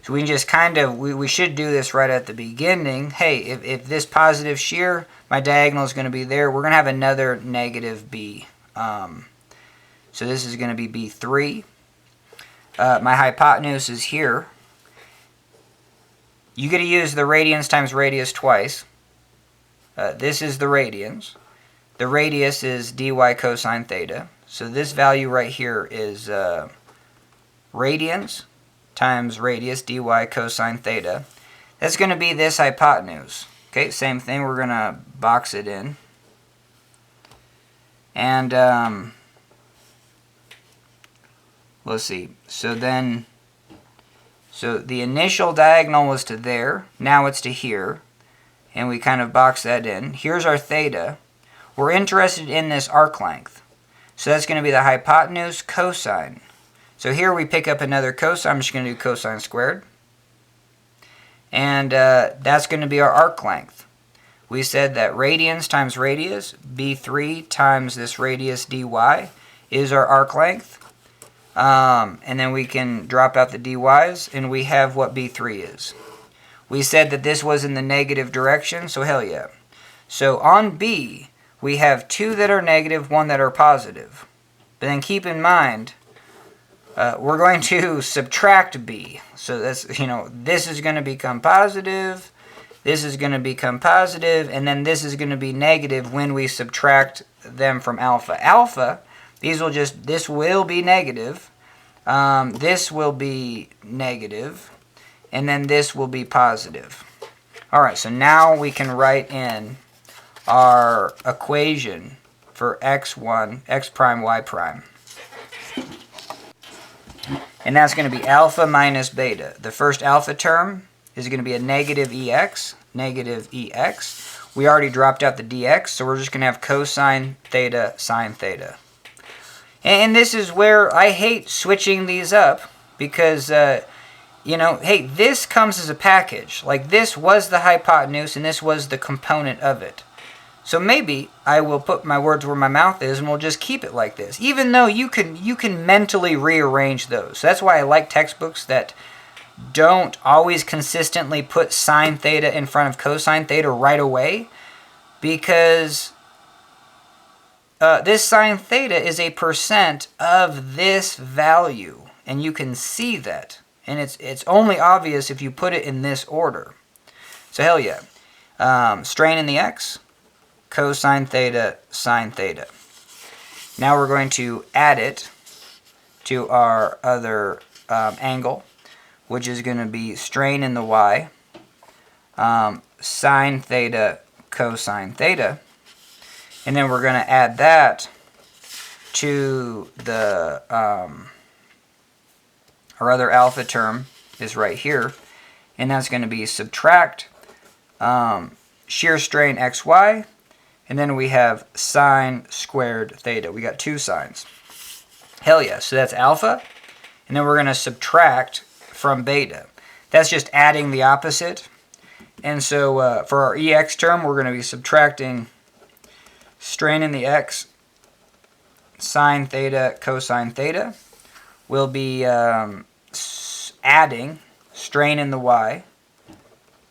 So we can just we should do this right at the beginning. Hey, if this positive shear, my diagonal is going to be there, we're going to have another negative B. So this is going to be B3. My hypotenuse is here. You get to use the radians times radius twice. This is the radians. The radius is dy cosine theta. So this value right here is radians times radius dy cosine theta. That's going to be this hypotenuse. Okay, same thing. We're going to box it in. And let's see. So the initial diagonal was to there. Now it's to here. And we kind of box that in. Here's our theta. We're interested in this arc length. So that's going to be the hypotenuse cosine. So here we pick up another cosine. I'm just going to do cosine squared. And that's going to be our arc length. We said that radians times radius, B3 times this radius dy, is our arc length. And then we can drop out the dy's, and we have what B3 is. We said that this was in the negative direction, so hell yeah. So on B, we have two that are negative, one that are positive. But then keep in mind, we're going to subtract B. So that's, this is going to become positive, this is going to become positive, and then this is going to be negative when we subtract them from alpha. Alpha, this will be negative, this will be negative, and then this will be positive. Alright, so now we can write in our equation for x1, x prime, y prime. And that's going to be alpha minus beta. The first alpha term is going to be a negative EX, negative EX. We already dropped out the dx, so we're just going to have cosine theta, sine theta. And this is where I hate switching these up because, hey, this comes as a package. Like, this was the hypotenuse and this was the component of it. So maybe I will put my words where my mouth is and we'll just keep it like this. Even though you can mentally rearrange those. So that's why I like textbooks that don't always consistently put sine theta in front of cosine theta right away. Because this sine theta is a percent of this value. And you can see that. And it's only obvious if you put it in this order. So hell yeah. Strain in the x. Cosine theta, sine theta. Now we're going to add it to our other angle, which is going to be strain in the y, sine theta, cosine theta. And then we're going to add that to the, our other alpha term is right here. And that's going to be subtract shear strain xy. And then we have sine squared theta. We got two sines. Hell yeah. So that's alpha. And then we're going to subtract from beta. That's just adding the opposite. And so for our EX term, we're going to be subtracting strain in the x, sine theta, cosine theta. We'll be adding strain in the y,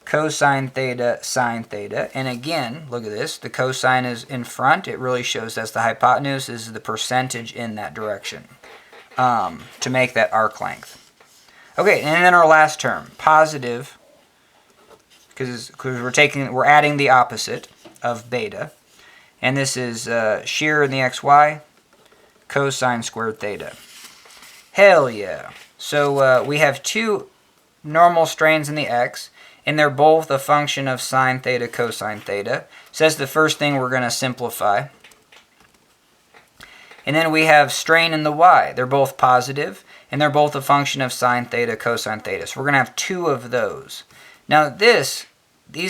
cosine theta, sine theta. And again, look at this. The cosine is in front. It really shows that's the hypotenuse. This is the percentage in that direction to make that arc length. Okay, and then our last term, positive, because we're adding the opposite of beta. And this is shear in the xy, cosine squared theta. Hell yeah. So we have two normal strains in the x. And they're both a function of sine theta, cosine theta. So that's the first thing we're going to simplify. And then we have strain in the y. They're both positive, and they're both a function of sine theta, cosine theta. So we're going to have two of those. Now these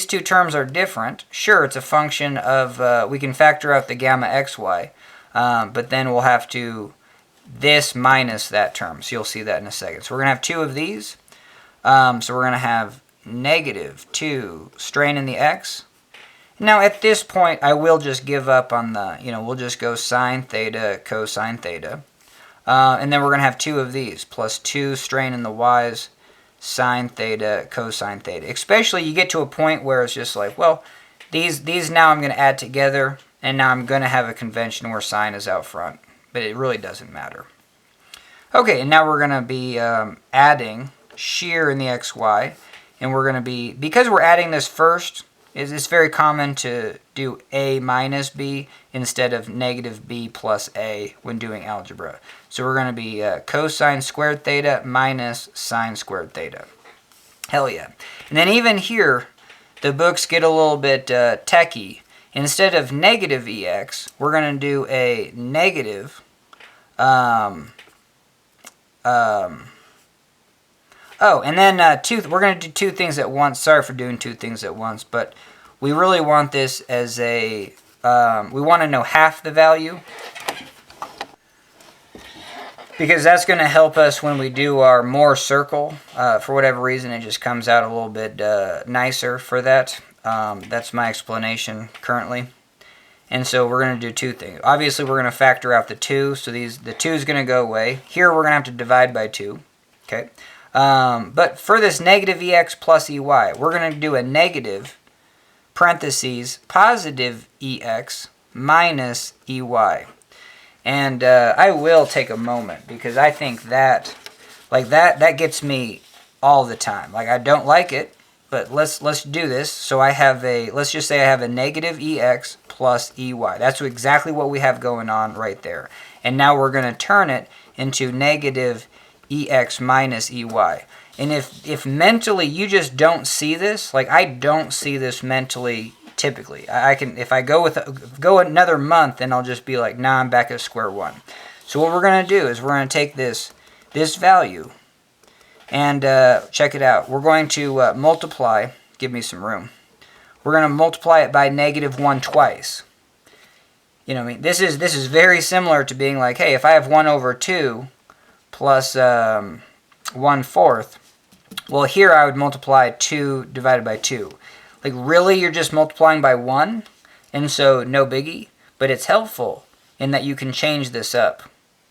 two terms are different. Sure, it's a function of, we can factor out the gamma xy, but then we'll have to this minus that term. So you'll see that in a second. So we're going to have two of these. So we're going to have negative 2 strain in the x. Now at this point, I will just give up on the, we'll just go sine theta, cosine theta. And then we're going to have two of these, plus 2 strain in the y's, sine theta, cosine theta. Especially you get to a point where it's just like, well, these now I'm going to add together, and now I'm going to have a convention where sine is out front. But it really doesn't matter. Okay, and now we're going to be adding shear in the xy. And we're going to be, because we're adding this first, it's very common to do a minus b instead of negative b plus a when doing algebra. So we're going to be cosine squared theta minus sine squared theta. Hell yeah. And then even here, the books get a little bit techie. Instead of negative ex, we're going to do a negative, and then we're going to do two things at once. Sorry for doing two things at once, but we really want this as a, we want to know half the value, because that's going to help us when we do our more circle. For whatever reason, it just comes out a little bit nicer for that. That's my explanation currently. And so we're going to do two things. Obviously, we're going to factor out the 2, so the 2 is going to go away. Here, we're going to have to divide by 2. Okay. But for this negative ex plus ey, we're going to do a negative parentheses positive ex minus ey. And I will take a moment, because I think that, that gets me all the time. Like, I don't like it, but let's do this. So I have let's just say I have a negative ex plus ey. That's exactly what we have going on right there. And now we're going to turn it into negative ex minus ey. And if mentally you just don't see this, like I don't see this mentally typically. I can, if I go another month, then I'll just be like, nah, I'm back at square one. So what we're going to do is we're going to take this value and check it out. We're going to multiply, give me some room. We're going to multiply it by negative 1 twice. You know what I mean? This is very similar to being like, hey, if I have 1 over 2 plus 1/4, well, here I would multiply 2 divided by 2. Like, really, you're just multiplying by 1, and so no biggie, but it's helpful in that you can change this up.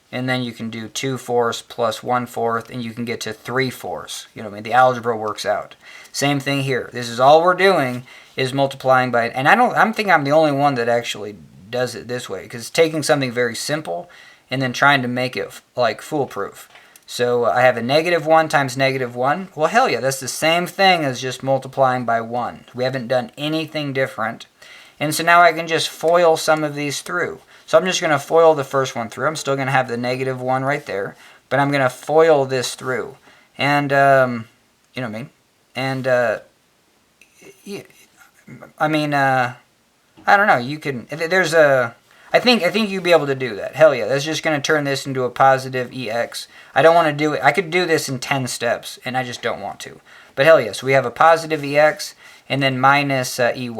And then you can do 2/4 plus 1/4, and you can get to 3/4. You know what I mean? The algebra works out. Same thing here. This is all we're doing is multiplying by, and I'm thinking I'm the only one that actually does it this way, because it's taking something very simple and then trying to make it like foolproof. So I have a negative 1 times negative 1. Well, hell yeah, that's the same thing as just multiplying by 1. We haven't done anything different. And so now I can just FOIL some of these through. So I'm just going to FOIL the first one through. I'm still going to have the negative 1 right there, but I'm going to FOIL this through. And, you know what I mean? And, I mean, I don't know. You can, there's a, I think you'd be able to do that. Hell yeah, that's just going to turn this into a positive ex. I don't want to do it. I could do this in 10 steps, and I just don't want to. But hell yeah, so we have a positive ex and then minus ey.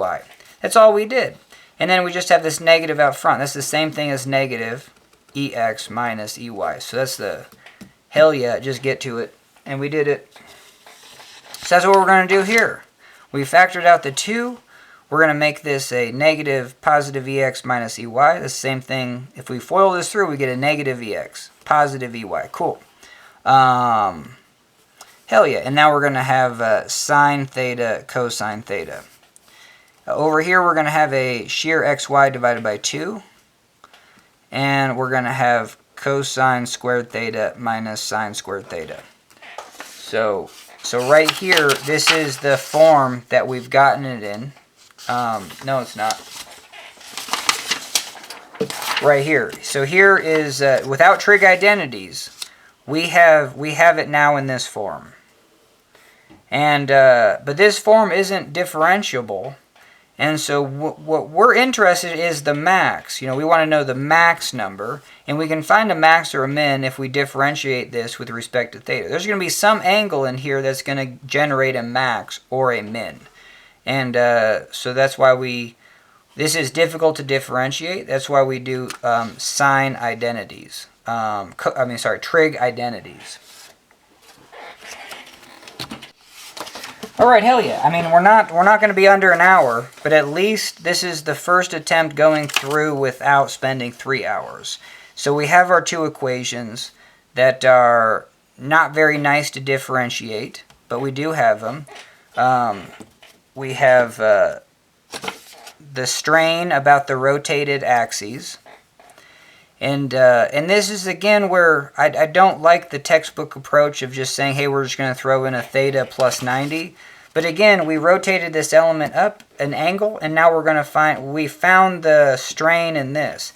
That's all we did. And then we just have this negative out front. That's the same thing as negative ex minus ey. So that's the, hell yeah, just get to it. And we did it. So that's what we're going to do here. We factored out the 2. We're going to make this a negative positive ex minus ey. That's the same thing. If we FOIL this through, we get a negative ex, positive ey. Cool. Hell yeah. And now we're going to have sine theta, cosine theta. Over here, we're going to have a shear xy divided by 2. And we're going to have cosine squared theta minus sine squared theta. So right here, this is the form that we've gotten it in. No, it's not. Right here. So here is, without trig identities, we have it now in this form. And, but this form isn't differentiable And so what we're interested in is the max. We want to know the max number, and we can find a max or a min if we differentiate this with respect to theta. There's going to be some angle in here that's going to generate a max or a min. And so that's why this is difficult to differentiate. That's why we do sign identities. Trig identities. All right, hell yeah. We're not going to be under an hour, but at least this is the first attempt going through without spending 3 hours. So we have our two equations that are not very nice to differentiate, but we do have them. We have the strain about the rotated axes. And this is, again, where I don't like the textbook approach of just saying, hey, we're just going to throw in a theta plus 90. But again, we rotated this element up an angle, and now we're going to we found the strain in this.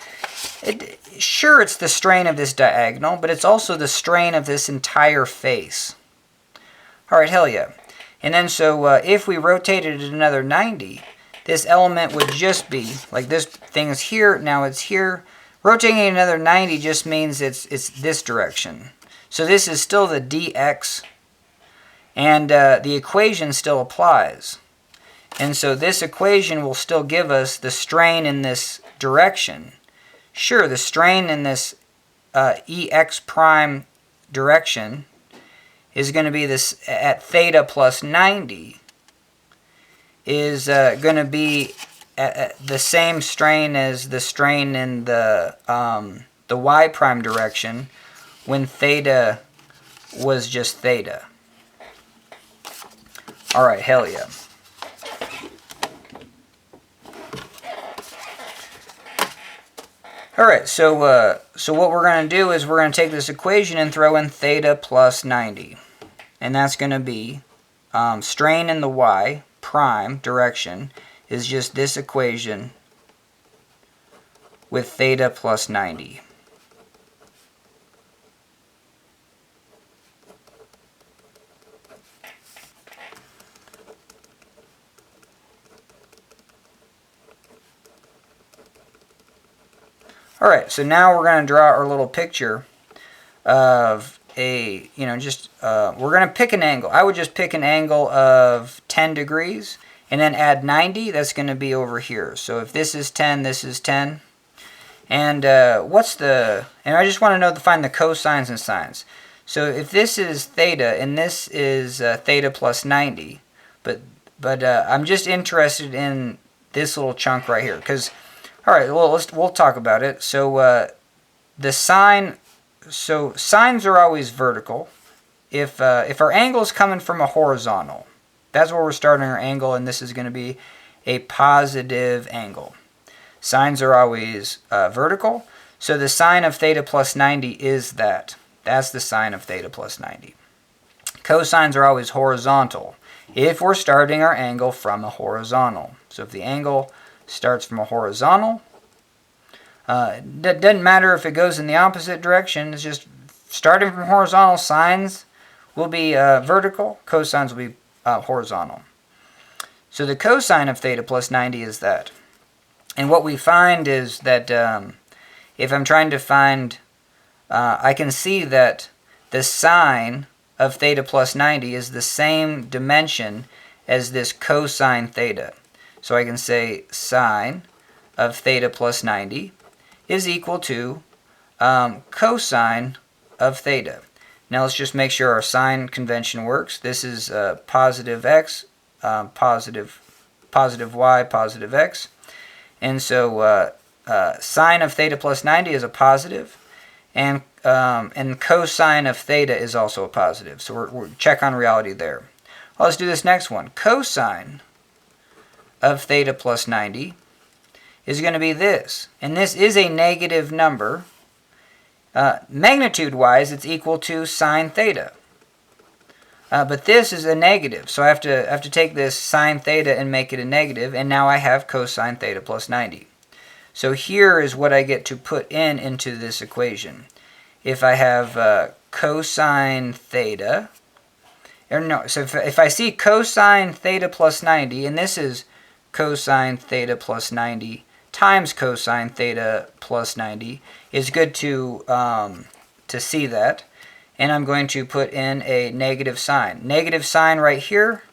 Sure, it's the strain of this diagonal, but it's also the strain of this entire face. All right, hell yeah. And then so if we rotated it another 90, this element would just be, like this thing is here, now it's here. Rotating it another 90 just means it's this direction. So this is still the dx, and the equation still applies. And so this equation will still give us the strain in this direction. Sure, the strain in this ex prime direction is going to be this at theta plus 90 is going to be the same strain as the strain in the y prime direction when theta was just theta. All right, hell yeah. All right, so what we're going to do is we're going to take this equation and throw in theta plus 90. And that's going to be strain in the y prime direction is just this equation with theta plus 90. All right, so now we're going to draw our little picture of a, we're going to pick an angle. I would just pick an angle of 10 degrees and then add 90. That's going to be over here. So if this is 10, this is 10. And and I just want to find the cosines and sines. So if this is theta and this is theta plus 90, but I'm just interested in this little chunk right here because, all right, well, we'll talk about it. So the sine, so sines are always vertical. If our angle is coming from a horizontal, that's where we're starting our angle, and this is going to be a positive angle. Sines are always vertical, so the sine of theta plus 90 is that. That's the sine of theta plus 90. Cosines are always horizontal if we're starting our angle from a horizontal. So if the angle starts from a horizontal, it doesn't matter if it goes in the opposite direction. It's just starting from horizontal. Sines will be vertical. Cosines will be horizontal. So the cosine of theta plus 90 is that. And what we find is that if I'm trying to find, I can see that the sine of theta plus 90 is the same dimension as this cosine theta. So I can say sine of theta plus 90 is equal to cosine of theta. Now let's just make sure our sign convention works. This is positive x, positive y, positive x. And so sine of theta plus 90 is a positive, and cosine of theta is also a positive. So we're check on reality there. Well, let's do this next one. Cosine of theta plus 90 is going to be this. And this is a negative number. Magnitude-wise, it's equal to sine theta. But this is a negative, so I have to take this sine theta and make it a negative, and now I have cosine theta plus 90. So here is what I get to put into this equation. If I have cosine theta, so if I see cosine theta plus 90, and this is cosine theta plus 90 times cosine theta plus 90 is good to see that. And I'm going to put in a negative sign. Negative sign right here,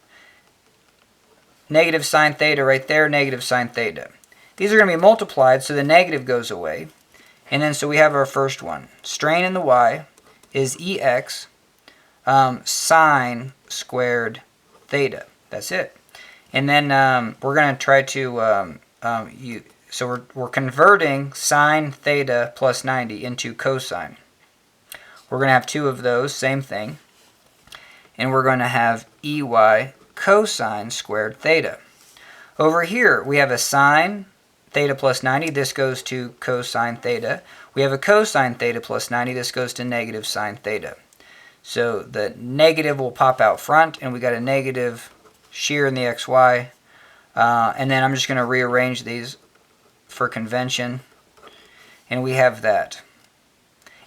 negative sine theta right there, negative sine theta. These are going to be multiplied, so the negative goes away. And then so we have our first one. Strain in the y is Ex sine squared theta. That's it. And then we're going to try to, so we're converting sine theta plus 90 into cosine. We're going to have two of those, same thing. And we're going to have Ey cosine squared theta. Over here, we have a sine theta plus 90. This goes to cosine theta. We have a cosine theta plus 90. This goes to negative sine theta. So the negative will pop out front, and we got a negative shear in the xy. And then I'm just going to rearrange these for convention. And we have that.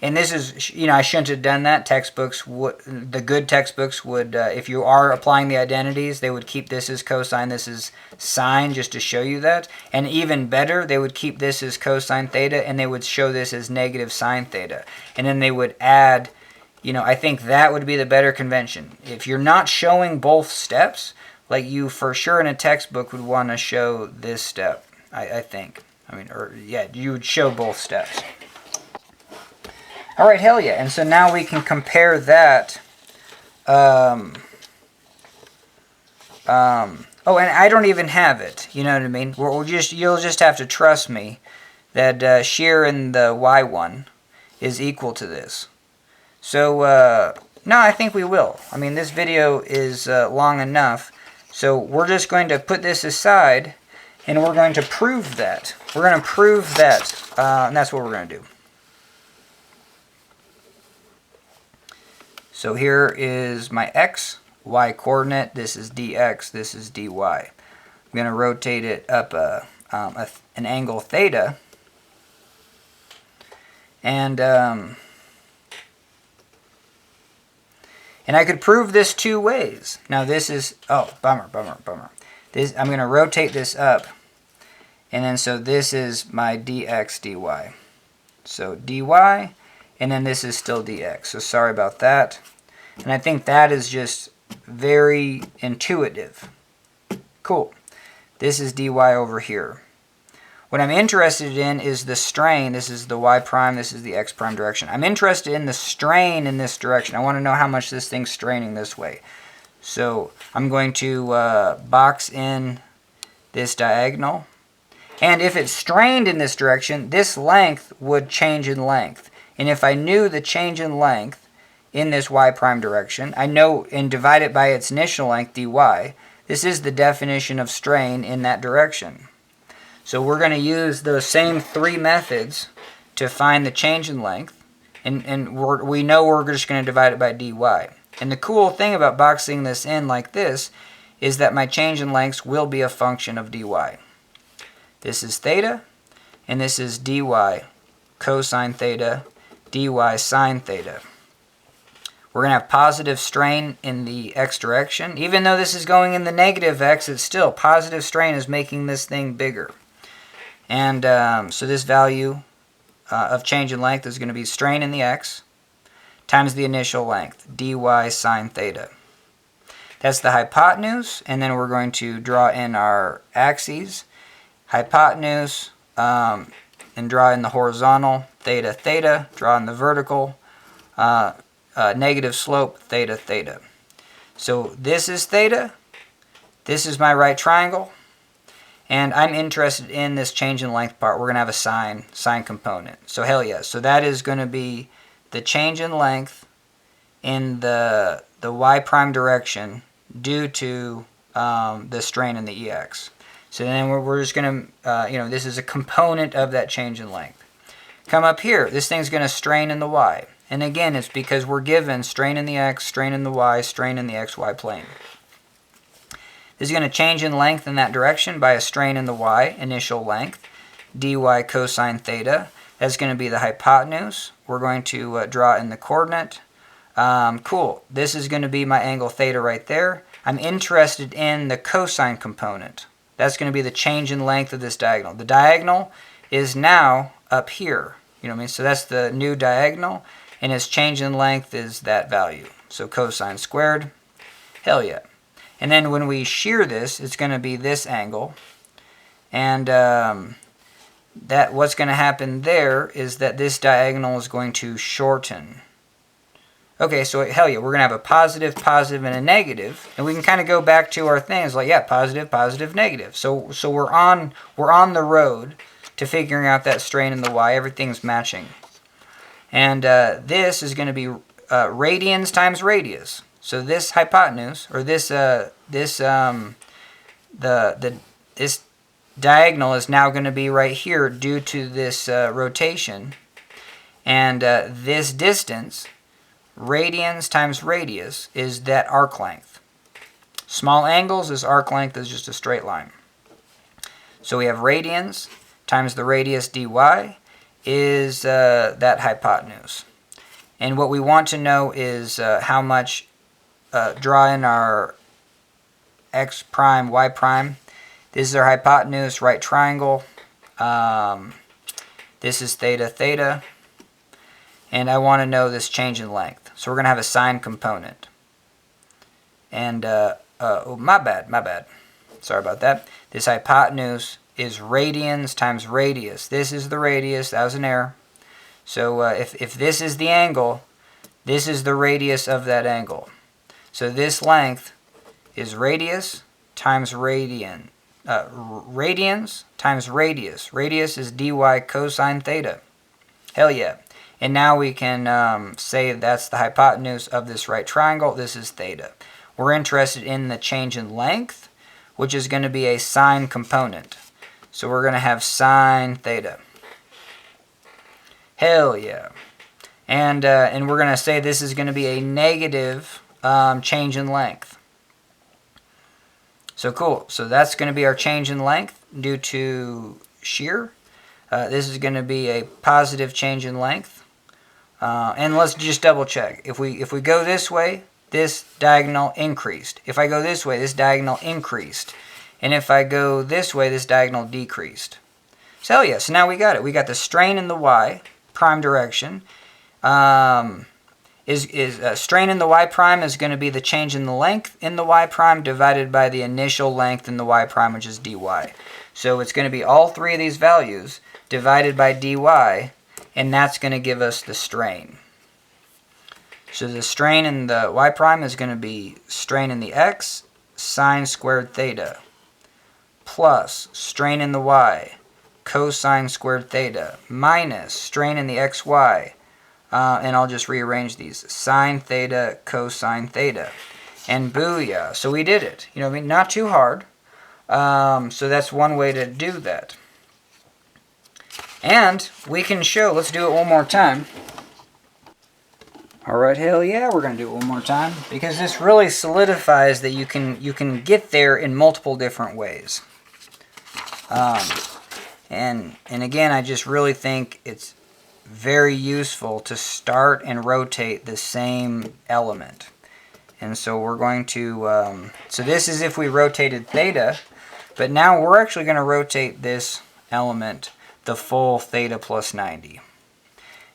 And this is, I shouldn't have done that. Textbooks would, the good textbooks would, if you are applying the identities, they would keep this as cosine, this is sine, just to show you that. And even better, they would keep this as cosine theta, and they would show this as negative sine theta. And then they would add, I think that would be the better convention. If you're not showing both steps, like you for sure in a textbook would want to show this step, I think. You would show both steps. All right, hell yeah. And so now we can compare that. Oh, and I don't even have it. You know what I mean? You'll just have to trust me that shear in the y1 is equal to this. So, no, I think we will. This video is long enough. So we're just going to put this aside, and we're going to prove that. We're going to prove that, and that's what we're going to do. So here is my x, y coordinate. This is dx, this is dy. I'm going to rotate it up an angle theta. And I could prove this two ways. Now this is, oh, bummer. This, I'm going to rotate this up. And then so this is my dx, dy. So dy, and then this is still dx. So sorry about that. And I think that is just very intuitive. Cool. This is dy over here. What I'm interested in is the strain. This is the y prime, this is the x prime direction. I'm interested in the strain in this direction. I want to know how much this thing's straining this way. So I'm going to box in this diagonal. And if it's strained in this direction, this length would change in length. And if I knew the change in length in this y prime direction, I know, and divide it by its initial length, dy, this is the definition of strain in that direction. So we're going to use those same three methods to find the change in length, and we know we're just going to divide it by dy. And the cool thing about boxing this in like this is that my change in lengths will be a function of dy. This is theta, and this is dy cosine theta, dy sine theta. We're going to have positive strain in the x direction. Even though this is going in the negative x, it's still positive strain is making this thing bigger. And so this value of change in length is going to be strain in the x times the initial length, dy sine theta. That's the hypotenuse, and then we're going to draw in our axes. Hypotenuse, and draw in the horizontal, theta, theta. Draw in the vertical, negative slope, theta, theta. So this is theta. This is my right triangle. And I'm interested in this change in length part. We're going to have a sine component. So hell yes. So that is going to be the change in length in the y prime direction due to the strain in the EX. So then we're just going to, this is a component of that change in length. Come up here. This thing's going to strain in the y. And again, it's because we're given strain in the x, strain in the y, strain in the xy plane. This is going to change in length in that direction by a strain in the y, initial length, dy cosine theta. That's going to be the hypotenuse. We're going to draw in the coordinate. Cool. This is going to be my angle theta right there. I'm interested in the cosine component. That's going to be the change in length of this diagonal. The diagonal is now up here. You know what I mean? So that's the new diagonal, and its change in length is that value. So cosine squared. Hell yeah. And then when we shear this, it's going to be this angle. And that what's going to happen there is that this diagonal is going to shorten. Okay, so hell yeah, we're going to have a positive, positive, and a negative. And we can kind of go back to our things like, yeah, positive, positive, negative. So we're on the road to figuring out that strain in the y. Everything's matching. And this is going to be radians times radius. So this hypotenuse, or this diagonal is now going to be right here due to this rotation. And this distance, radians times radius, is that arc length. Small angles, this arc length is just a straight line. So we have radians times the radius dy is that hypotenuse. And what we want to know is how much, draw in our x prime, y prime. This is our hypotenuse, right triangle. This is theta, theta. And I want to know this change in length. So we're going to have a sine component. And, oh, my bad. Sorry about that. This hypotenuse is radians times radius. This is the radius. That was an error. So if this is the angle, this is the radius of that angle. So this length is radius times radian. Radians times radius. Radius is dy cosine theta. Hell yeah. And now we can say that's the hypotenuse of this right triangle. This is theta. We're interested in the change in length, which is going to be a sine component. So we're going to have sine theta. Hell yeah. And we're going to say this is going to be a negative change in length. So cool. So that's going to be our change in length due to shear. This is going to be a positive change in length. And let's just double check. If we go this way, this diagonal increased. If I go this way, this diagonal increased. And if I go this way, this diagonal decreased. So hell yeah. So now we got it. We got the strain in the y prime direction. Strain in the y prime is going to be the change in the length in the y prime divided by the initial length in the y prime, which is dy. So it's going to be all three of these values divided by dy, and that's going to give us the strain. So the strain in the y prime is going to be strain in the x sine squared theta plus strain in the y cosine squared theta minus strain in the xy. And I'll just rearrange these. Sine theta, cosine theta. And booyah. So we did it. You know what I mean? Not too hard. So that's one way to do that. And we can show, let's do it one more time. Alright, hell yeah, we're going to do it one more time. Because this really solidifies that you can get there in multiple different ways. And again, I just really think it's very useful to start and rotate the same element. And so we're going to, so this is if we rotated theta, but now we're actually going to rotate this element the full theta plus 90.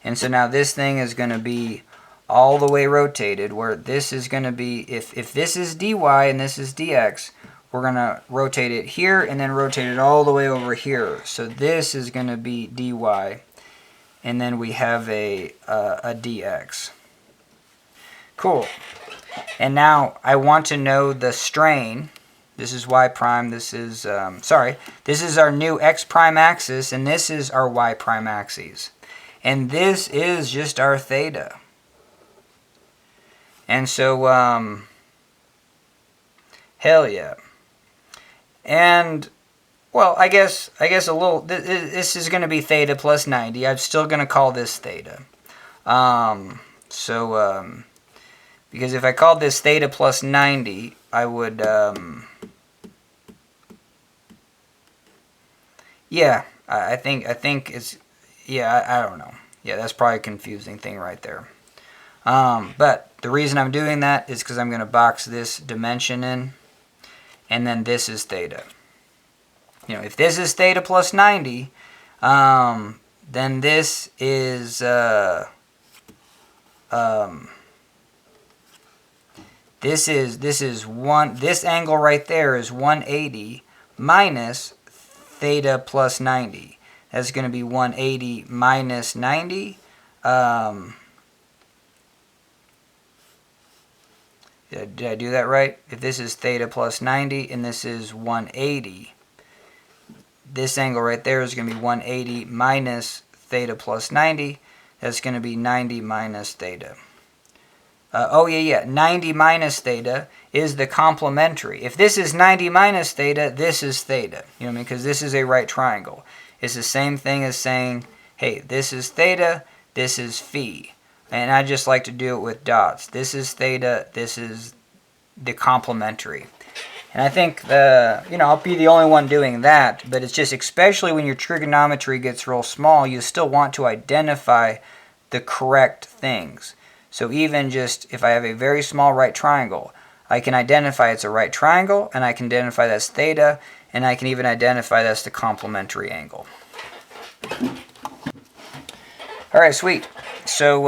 And so now this thing is going to be all the way rotated, where this is going to be, if this is dy and this is dx, we're going to rotate it here and then rotate it all the way over here. So this is going to be dy. And then we have a dx. Cool. And now I want to know the strain. This is y prime. This is, this is our new x prime axis, and this is our y prime axis. And this is just our theta. And so, hell yeah. And well, I guess a little, this is going to be theta plus 90. I'm still going to call this theta. Because if I called this theta plus 90, I would, yeah, I think it's, yeah, I don't know. Yeah, that's probably a confusing thing right there. But the reason I'm doing that is because I'm going to box this dimension in, and then this is theta. if this is theta plus 90, then this is this angle right there is 180 minus theta plus 90. That's going to be 180 minus 90. Did I do that right? If this is theta plus 90 and this is 180, this angle right there is going to be 180 minus theta plus 90. That's going to be 90 minus theta. 90 minus theta is the complementary. If this is 90 minus theta, this is theta. You know what I mean? Because this is a right triangle. It's the same thing as saying, hey, this is theta, this is phi. And I just like to do it with dots. This is theta, this is the complementary. And I think I'll be the only one doing that, but it's just, especially when your trigonometry gets real small, you still want to identify the correct things. So even just if I have a very small right triangle, I can identify it's a right triangle, and I can identify that's theta, and I can even identify that's the complementary angle. All right, sweet. So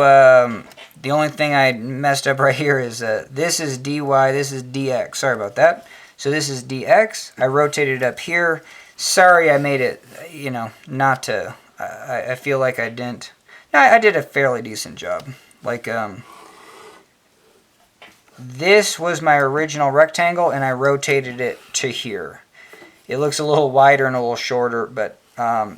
the only thing I messed up right here is this is dy, this is dx. Sorry about that. So this is dx. I rotated it up here. Sorry I made it, not to, I feel like I didn't. No, I did a fairly decent job. Like, this was my original rectangle, and I rotated it to here. It looks a little wider and a little shorter, but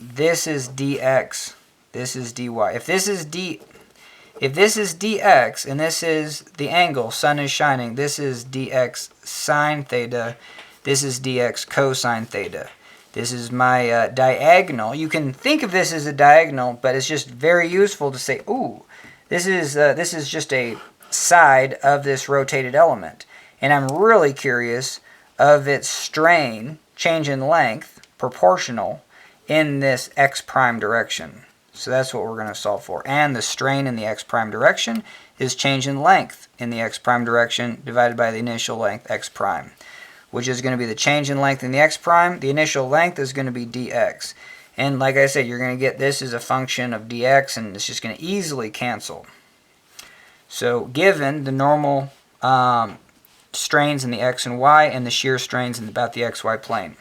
this is dx, this is dy. If this is dx, and this is the angle, sun is shining, this is dx sine theta, this is dx cosine theta. This is my diagonal. You can think of this as a diagonal, but it's just very useful to say, ooh, this is just a side of this rotated element. And I'm really curious of its strain, change in length, proportional, in this x prime direction. So that's what we're going to solve for. And the strain in the x prime direction is change in length in the x prime direction divided by the initial length x prime, which is going to be the change in length in the x prime. The initial length is going to be dx. And like I said, you're going to get this as a function of dx, and it's just going to easily cancel. So given the normal strains in the x and y and the shear strains in about the xy plane.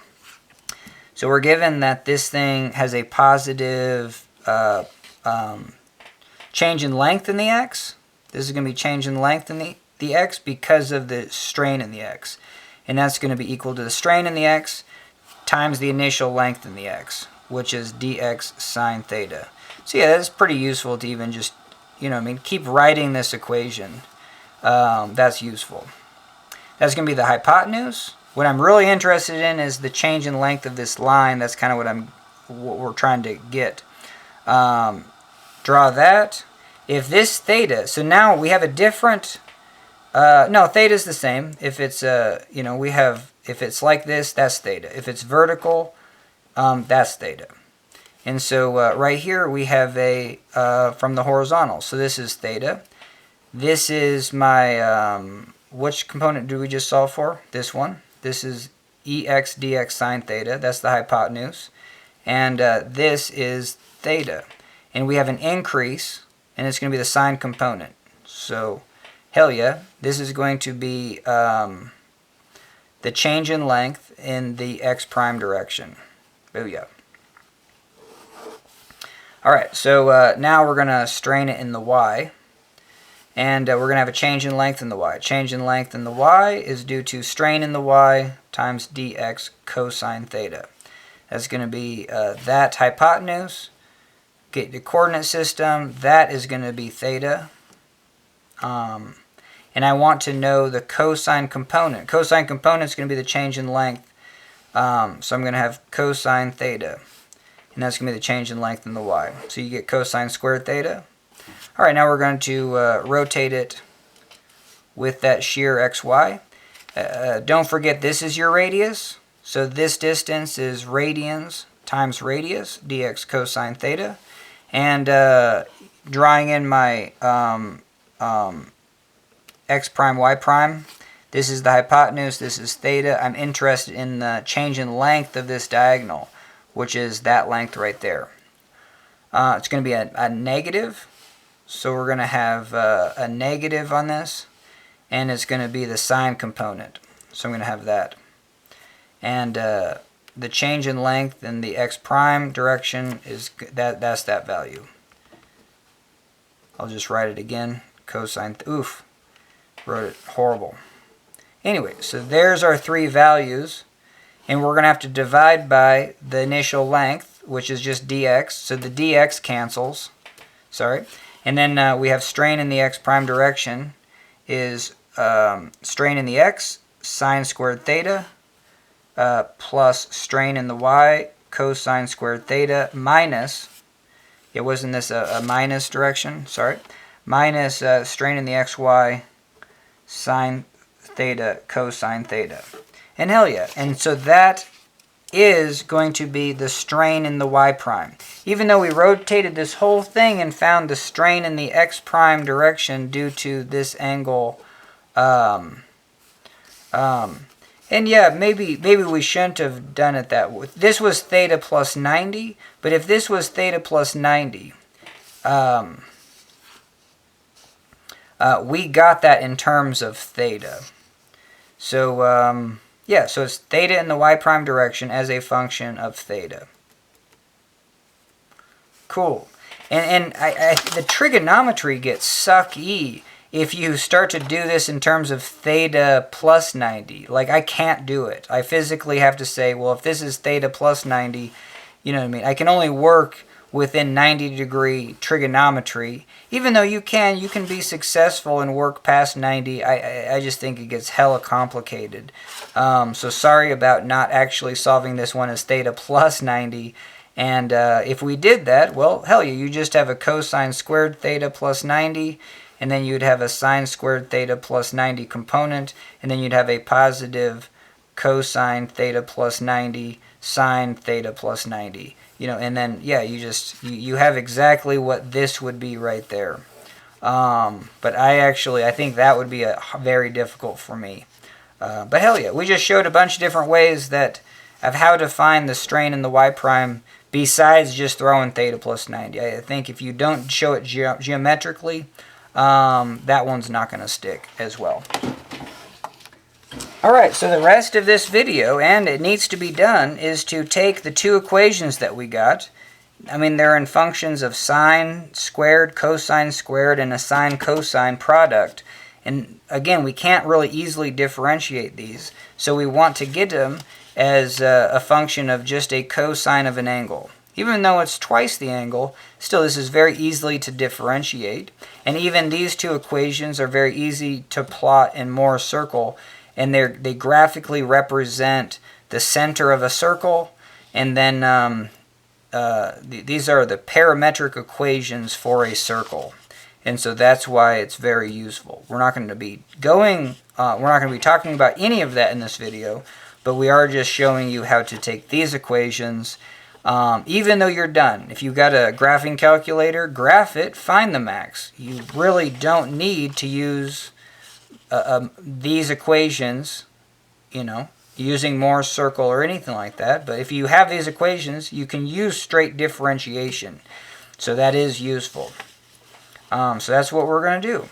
So we're given that this thing has a positive change in length in the x. This is going to be change in length in the x because of the strain in the x. And that's going to be equal to the strain in the x times the initial length in the x, which is dx sine theta. So yeah, that's pretty useful to even just, keep writing this equation. That's useful. That's going to be the hypotenuse. What I'm really interested in is the change in length of this line. That's kind of what we're trying to get. Draw that. If this theta, so now we have a different, no, theta is the same. If it's, if it's like this, that's theta. If it's vertical, that's theta. And so right here we have a, from the horizontal. So this is theta. This is my, which component do we just solve for? This one. This is ex dx sine theta. That's the hypotenuse. And this is theta. And we have an increase, and it's going to be the sine component. So, hell yeah, this is going to be the change in length in the x prime direction. Booyah. Alright, so now we're going to strain it in the y. And we're going to have a change in length in the y. Change in length in the y is due to strain in the y times dx cosine theta. That's going to be that hypotenuse. Get the coordinate system. That is going to be theta. And I want to know the cosine component. Cosine component is going to be the change in length. So I'm going to have cosine theta. And that's going to be the change in length in the y. So you get cosine squared theta. All right, now we're going to rotate it with that shear xy. Don't forget this is your radius. So this distance is radians times radius, dx cosine theta. And drawing in my x prime, y prime, This is the hypotenuse, this is theta. I'm interested in the change in length of this diagonal, which is that length right there. It's going to be a negative, so we're going to have a negative on this, and it's going to be the sine component. So I'm going to have that. And the change in length in the x prime direction is that's that value. I'll just write it again. Cosine, oof, wrote it horrible. Anyway, so there's our three values, and we're going to have to divide by the initial length, which is just dx, so the dx cancels, sorry, and then we have strain in the x prime direction is strain in the x, sine squared theta, plus strain in the y, cosine squared theta, minus, it wasn't this a minus direction, sorry, minus strain in the xy, sine theta, cosine theta. And hell yeah. And so that is going to be the strain in the y prime. Even though we rotated this whole thing and found the strain in the x prime direction due to this angle, and yeah, maybe we shouldn't have done it that way. This was theta plus 90, but if this was theta plus 90, we got that in terms of theta. So, yeah, so it's theta in the y prime direction as a function of theta. Cool. And the trigonometry gets sucky if you start to do this in terms of theta plus 90. Like, I can't do it. I physically have to say, well, if this is theta plus 90, you know what I mean? I can only work within 90-degree trigonometry. Even though you can be successful and work past 90, I just think it gets hella complicated. So sorry about not actually solving this one as theta plus 90. And if we did that, well, hell yeah, you just have a cosine squared theta plus 90, and then you'd have a sine squared theta plus 90 component, and then you'd have a positive cosine theta plus 90, sine theta plus 90. You know, and then, yeah, you have exactly what this would be right there. But I think that would be very difficult for me. But hell yeah, we just showed a bunch of different ways of how to find the strain in the y prime besides just throwing theta plus 90. I think if you don't show it geometrically, that one's not going to stick as well. Alright, so the rest of this video, and it needs to be done, is to take the two equations that we got. I mean, they're in functions of sine squared, cosine squared, and a sine cosine product. And again, we can't really easily differentiate these. So we want to get them as a function of just a cosine of an angle. Even though it's twice the angle, still this is very easily to differentiate. And even these two equations are very easy to plot in Mohr's circle. And they graphically represent the center of a circle, and then these are the parametric equations for a circle, and so that's why it's very useful. We're not going to be talking about any of that in this video, but we are just showing you how to take these equations. Even though you're done, if you've got a graphing calculator, graph it, find the max. You really don't need to use these equations, you know, using Mohr's circle or anything like that. But if you have these equations, you can use straight differentiation. So that is useful. So that's what we're going to do.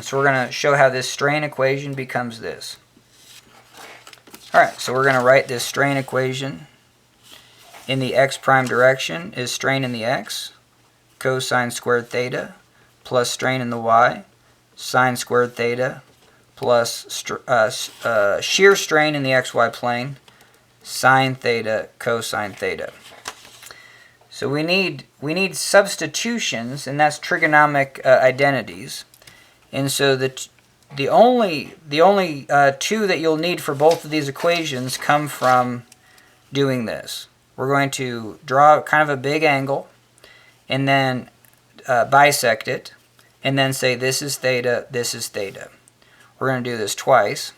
So we're going to show how this strain equation becomes this. Alright, so we're going to write this strain equation in the x prime direction is strain in the x, cosine squared theta, plus strain in the y, sine squared theta, plus shear strain in the xy plane, sine theta, cosine theta. So we need substitutions, and that's trigonomic identities. And so the only two that you'll need for both of these equations come from doing this. We're going to draw kind of a big angle, and then bisect it, and then say this is theta, this is theta. We're going to do this twice,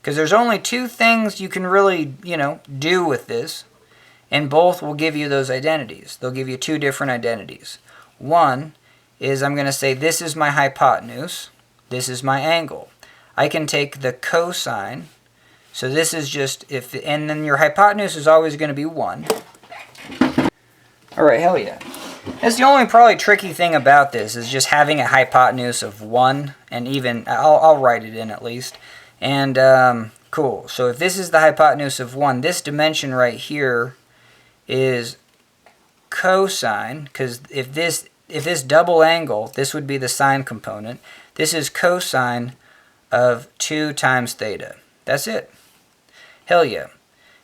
because there's only two things you can really, do with this, and both will give you those identities. They'll give you two different identities. One is I'm going to say this is my hypotenuse, this is my angle. I can take the cosine. So this is just, and then your hypotenuse is always going to be 1. Alright, hell yeah. That's the only probably tricky thing about this, is just having a hypotenuse of 1, and even, I'll write it in at least. And, cool. So if this is the hypotenuse of 1, this dimension right here is cosine, because if this double angle, this would be the sine component. This is cosine of 2 times theta. That's it. Hell yeah.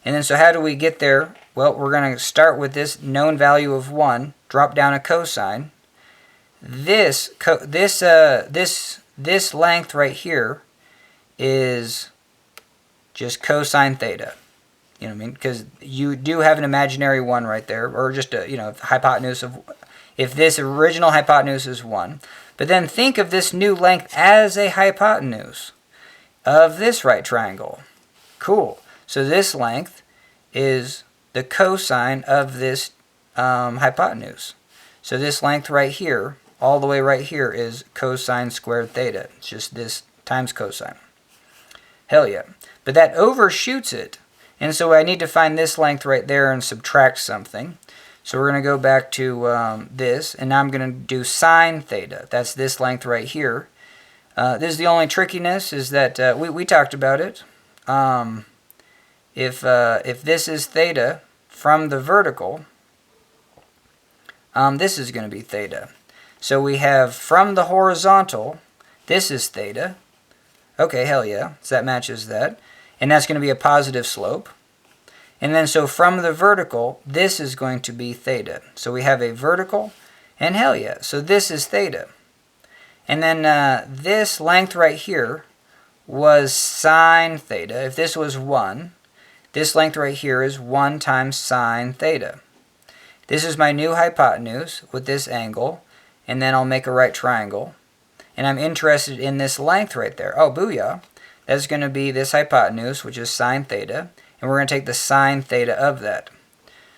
And then so how do we get there? Well, we're going to start with this known value of 1, drop down a cosine. This length right here is just cosine theta. You know what I mean? Because you do have an imaginary 1 right there, or just a, hypotenuse of, if this original hypotenuse is 1. But then think of this new length as a hypotenuse of this right triangle. Cool. So this length is the cosine of this hypotenuse. So this length right here, all the way right here, is cosine squared theta. It's just this times cosine. Hell yeah. But that overshoots it. And so I need to find this length right there and subtract something. So we're going to go back to this, and now I'm going to do sine theta. That's this length right here. This is the only trickiness, is that we talked about it. If this is theta from the vertical, this is going to be theta. So we have from the horizontal, this is theta. Okay, hell yeah, so that matches that. And that's going to be a positive slope. And then so from the vertical, this is going to be theta. So we have a vertical, and hell yeah, so this is theta. And then this length right here was sine theta. If this was 1, this length right here is 1 times sine theta. This is my new hypotenuse with this angle, and then I'll make a right triangle. And I'm interested in this length right there. Oh, booyah. That's going to be this hypotenuse, which is sine theta, and we're going to take the sine theta of that.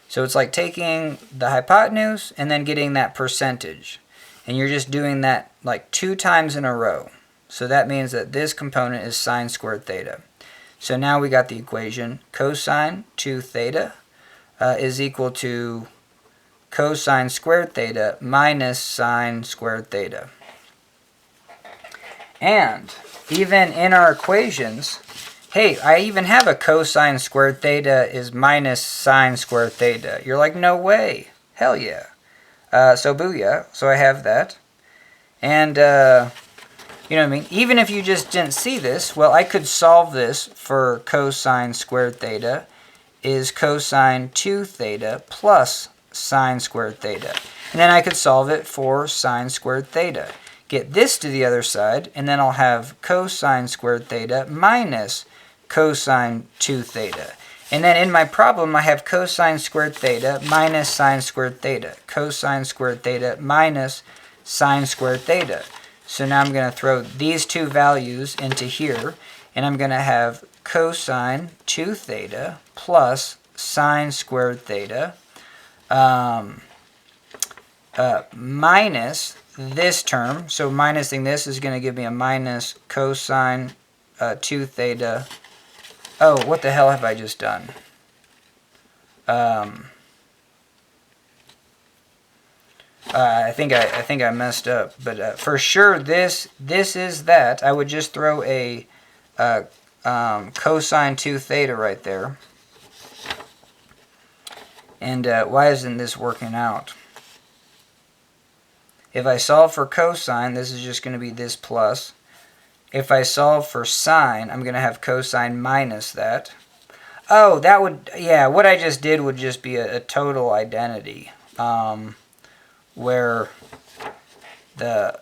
So it's like taking the hypotenuse and then getting that percentage. And you're just doing that like 2 times in a row. So that means that this component is sine squared theta. So now we got the equation cosine 2 theta is equal to cosine squared theta minus sine squared theta. And even in our equations, hey, I even have a cosine squared theta is minus sine squared theta. You're like, no way. Hell yeah. So booyah. So I have that. And, you know what I mean? Even if you just didn't see this, well, I could solve this for cosine squared theta is cosine 2 theta plus sine squared theta. And then I could solve it for sine squared theta. Get this to the other side, and then I'll have cosine squared theta minus cosine 2 theta. And then in my problem, I have cosine squared theta minus sine squared theta. Cosine squared theta minus sine squared theta. So now I'm going to throw these two values into here, and I'm going to have cosine 2 theta plus sine squared theta minus this term. So minusing this is going to give me a minus cosine 2 theta. Oh, what the hell have I just done? I think I messed up, but for sure this is that. I would just throw a cosine 2 theta right there. And why isn't this working out? If I solve for cosine, this is just going to be this plus. If I solve for sine, I'm going to have cosine minus that. Oh, that would, yeah, what I just did would just be a total identity. Where the,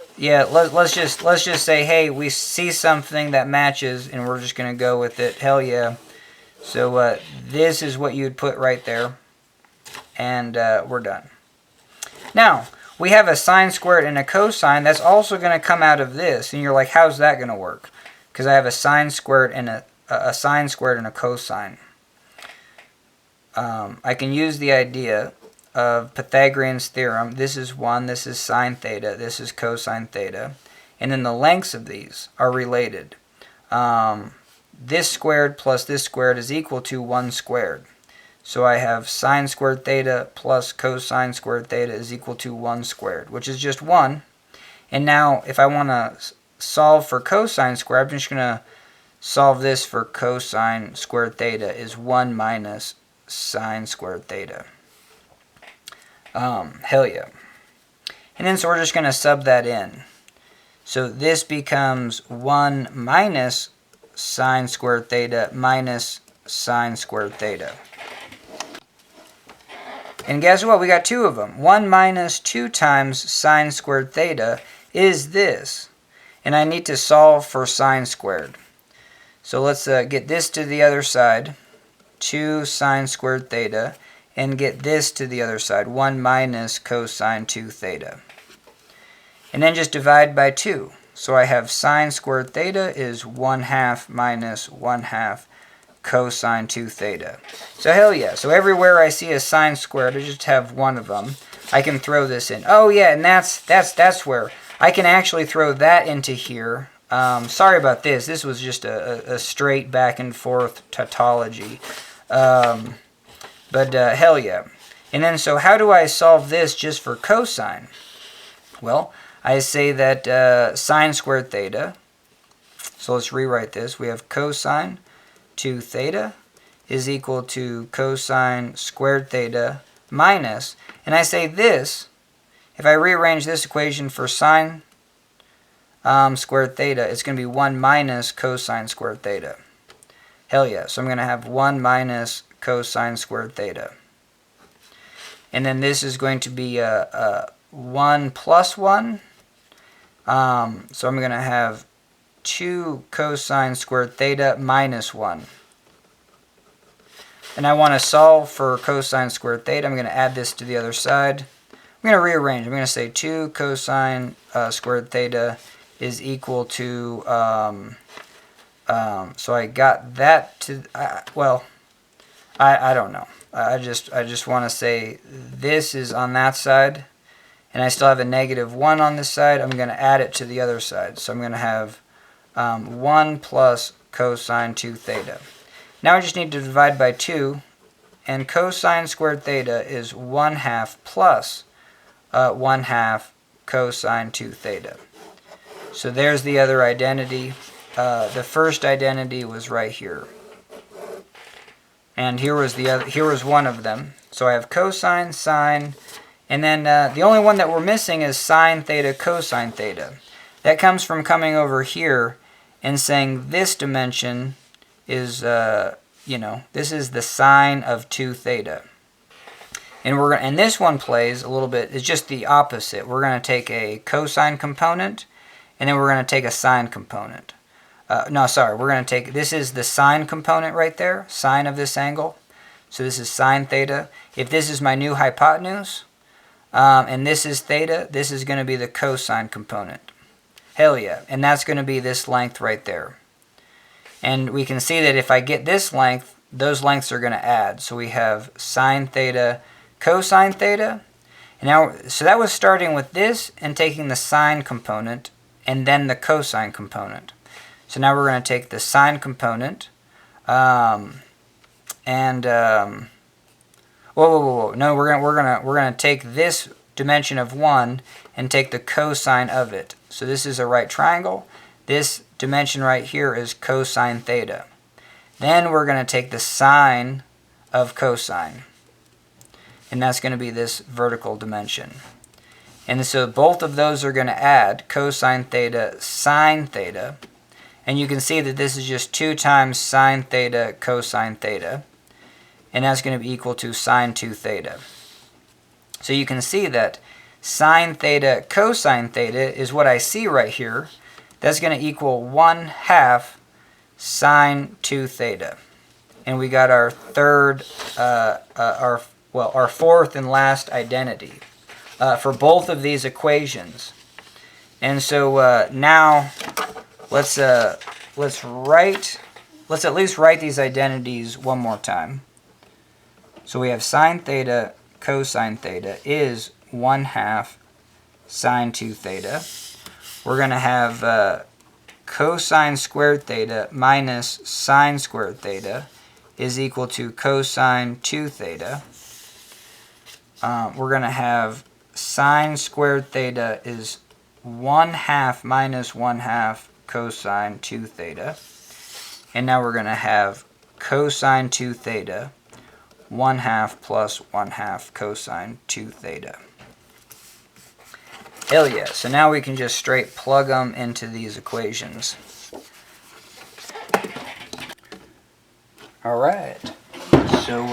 let's just say, hey, we see something that matches, and we're just going to go with it. Hell yeah. So this is what you'd put right there, and we're done. Now, we have a sine squared and a cosine. That's also going to come out of this. And you're like, how's that going to work? Because I have a sine squared and a sine squared and a cosine. I can use the idea of Pythagorean's theorem. This is 1, this is sine theta, this is cosine theta. and then the lengths of these are related. This squared plus this squared is equal to 1 squared. So I have sine squared theta plus cosine squared theta is equal to 1 squared, which is just 1. And now if I want to solve for cosine squared, I'm just going to solve this for cosine squared theta is 1 minus sine squared theta. Hell yeah. And then so we're just going to sub that in. So this becomes 1 minus sine squared theta minus sine squared theta. And guess what? We got 2 of them. 1 minus 2 times sine squared theta is this. And I need to solve for sine squared. So let's get this to the other side, 2 sine squared theta, and get this to the other side, 1 minus cosine 2 theta. And then just divide by 2. So I have sine squared theta is 1/2 minus 1/2 cosine 2 theta. So hell yeah. So everywhere I see a sine squared, I just have one of them. I can throw this in. Oh yeah, and that's where I can actually throw that into here. Sorry about this. This was just a straight back and forth tautology. But hell yeah. And then so how do I solve this just for cosine? Well, I say that sine squared theta, so let's rewrite this. We have cosine 2 theta is equal to cosine squared theta minus, and I say this, if I rearrange this equation for sine squared theta, it's going to be 1 minus cosine squared theta. Hell yeah. So I'm going to have 1 minus cosine squared theta. And then this is going to be 1 plus 1. So I'm going to have 2 cosine squared theta minus 1. And I want to solve for cosine squared theta. I'm going to add this to the other side. I'm going to rearrange. I'm going to say 2 cosine squared theta is equal to, so I got that to, well, I don't know. I just want to say this is on that side, and I still have a -1 on this side. I'm going to add it to the other side. So I'm going to have 1 plus cosine 2 theta. Now I just need to divide by 2, and cosine squared theta is 1/2 plus 1/2 cosine 2 theta. So there's the other identity. The first identity was right here. And here was the other. Here was one of them. So I have cosine, sine, and then the only one that we're missing is sine theta, cosine theta. That comes from coming over here and saying this dimension is, this is the sine of 2 theta. And this one plays a little bit. It's just the opposite. We're going to take a cosine component, and then we're going to take a sine component. No, sorry, we're going to take, this is the sine component right there, sine of this angle. So this is sine theta. If this is my new hypotenuse, and this is theta, this is going to be the cosine component. Hell yeah. And that's going to be this length right there. And we can see that if I get this length, those lengths are going to add. So we have sine theta, cosine theta. And now, so that was starting with this and taking the sine component and then the cosine component. So now we're going to take the sine component, whoa. No, we're gonna take this dimension of 1 and take the cosine of it. So this is a right triangle. This dimension right here is cosine theta. Then we're going to take the sine of cosine, and that's going to be this vertical dimension. And so both of those are going to add cosine theta, sine theta. And you can see that this is just 2 times sine theta cosine theta. And that's going to be equal to sine 2 theta. So you can see that sine theta cosine theta is what I see right here. That's going to equal 1/2 sine 2 theta. And we got our our fourth and last identity for both of these equations. And so now let's at least write these identities one more time. So we have sine theta cosine theta is 1/2 sine 2 theta. we're going to have cosine squared theta minus sine squared theta is equal to cosine 2 theta. We're going to have sine squared theta is 1/2 minus 1/2 cosine 2 theta. And now we're going to have cosine 2 theta 1/2 plus 1/2 cosine 2 theta. Hell yeah. So now we can just straight plug them into these equations. Alright. So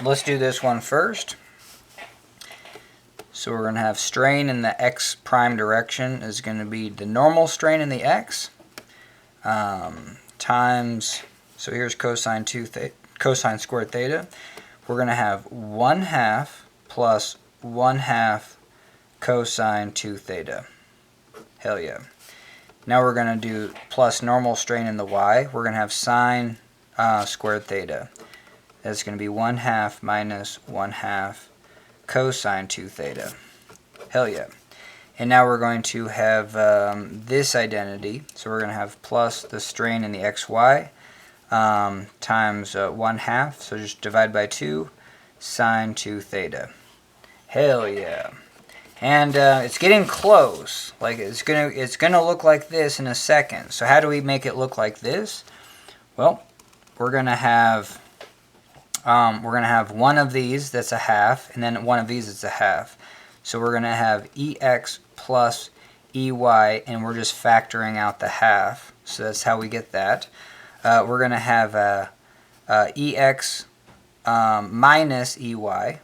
let's do this one first. So we're going to have strain in the x prime direction is going to be the normal strain in the x times, so here's cosine squared theta. We're going to have 1/2 plus 1/2 cosine 2 theta. Hell yeah. Now we're going to do plus normal strain in the y. We're going to have sine squared theta. That's going to be 1/2 minus 1/2 cosine 2 theta. Hell yeah. And now we're going to have this identity. So we're going to have plus the strain in the xy times 1/2. So just divide by 2 sine 2 theta. Hell yeah. And it's getting close. Like it's gonna look like this in a second. So how do we make it look like this? Well, we're gonna have one of these that's a half, and then one of these that's a half. So we're gonna have ex plus ey, and we're just factoring out the half. So that's how we get that. We're gonna have ex minus ey.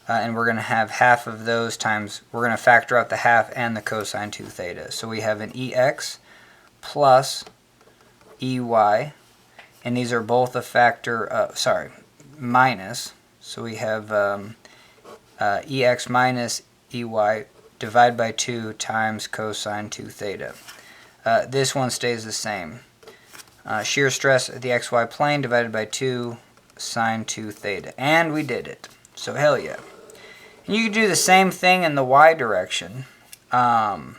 And we're going to have half of those times, we're going to factor out the half and the cosine 2 theta. So we have an ex plus ey, and these are both a factor, minus. So we have ex minus ey divided by 2 times cosine 2 theta. This one stays the same. Shear stress at the xy plane divided by 2 sine 2 theta. And we did it. So hell yeah. And you can do the same thing in the y direction. And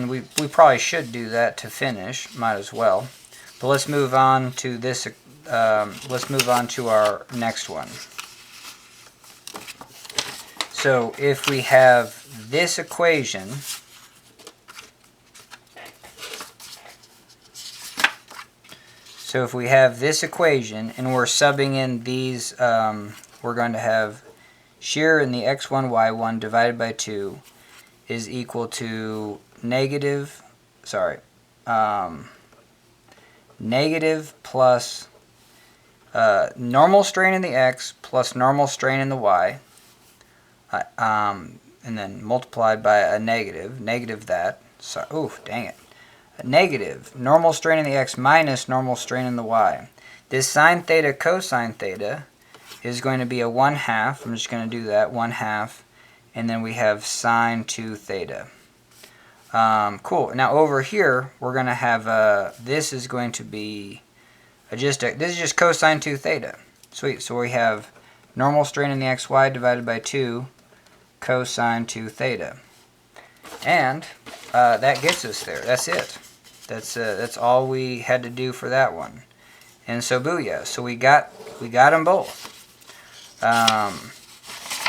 we probably should do that to finish. Might as well. But let's move on to this. Let's move on to our next one. So if we have this equation, and we're subbing in these, we're going to have shear in the x1, y1 divided by 2 is equal to negative plus normal strain in the x plus normal strain in the y, and then multiplied by a negative that. So, oof, dang it. Negative normal strain in the x minus normal strain in the y. This sine theta cosine theta is going to be a 1/2. I'm just going to do that, 1/2. And then we have sine 2 theta. Cool. Now over here, we're going to have, this is going to be, this is just cosine 2 theta. Sweet. So we have normal strain in the xy divided by 2 cosine 2 theta. And that gets us there. That's it. That's all we had to do for that one. And so booyah. So we got them both.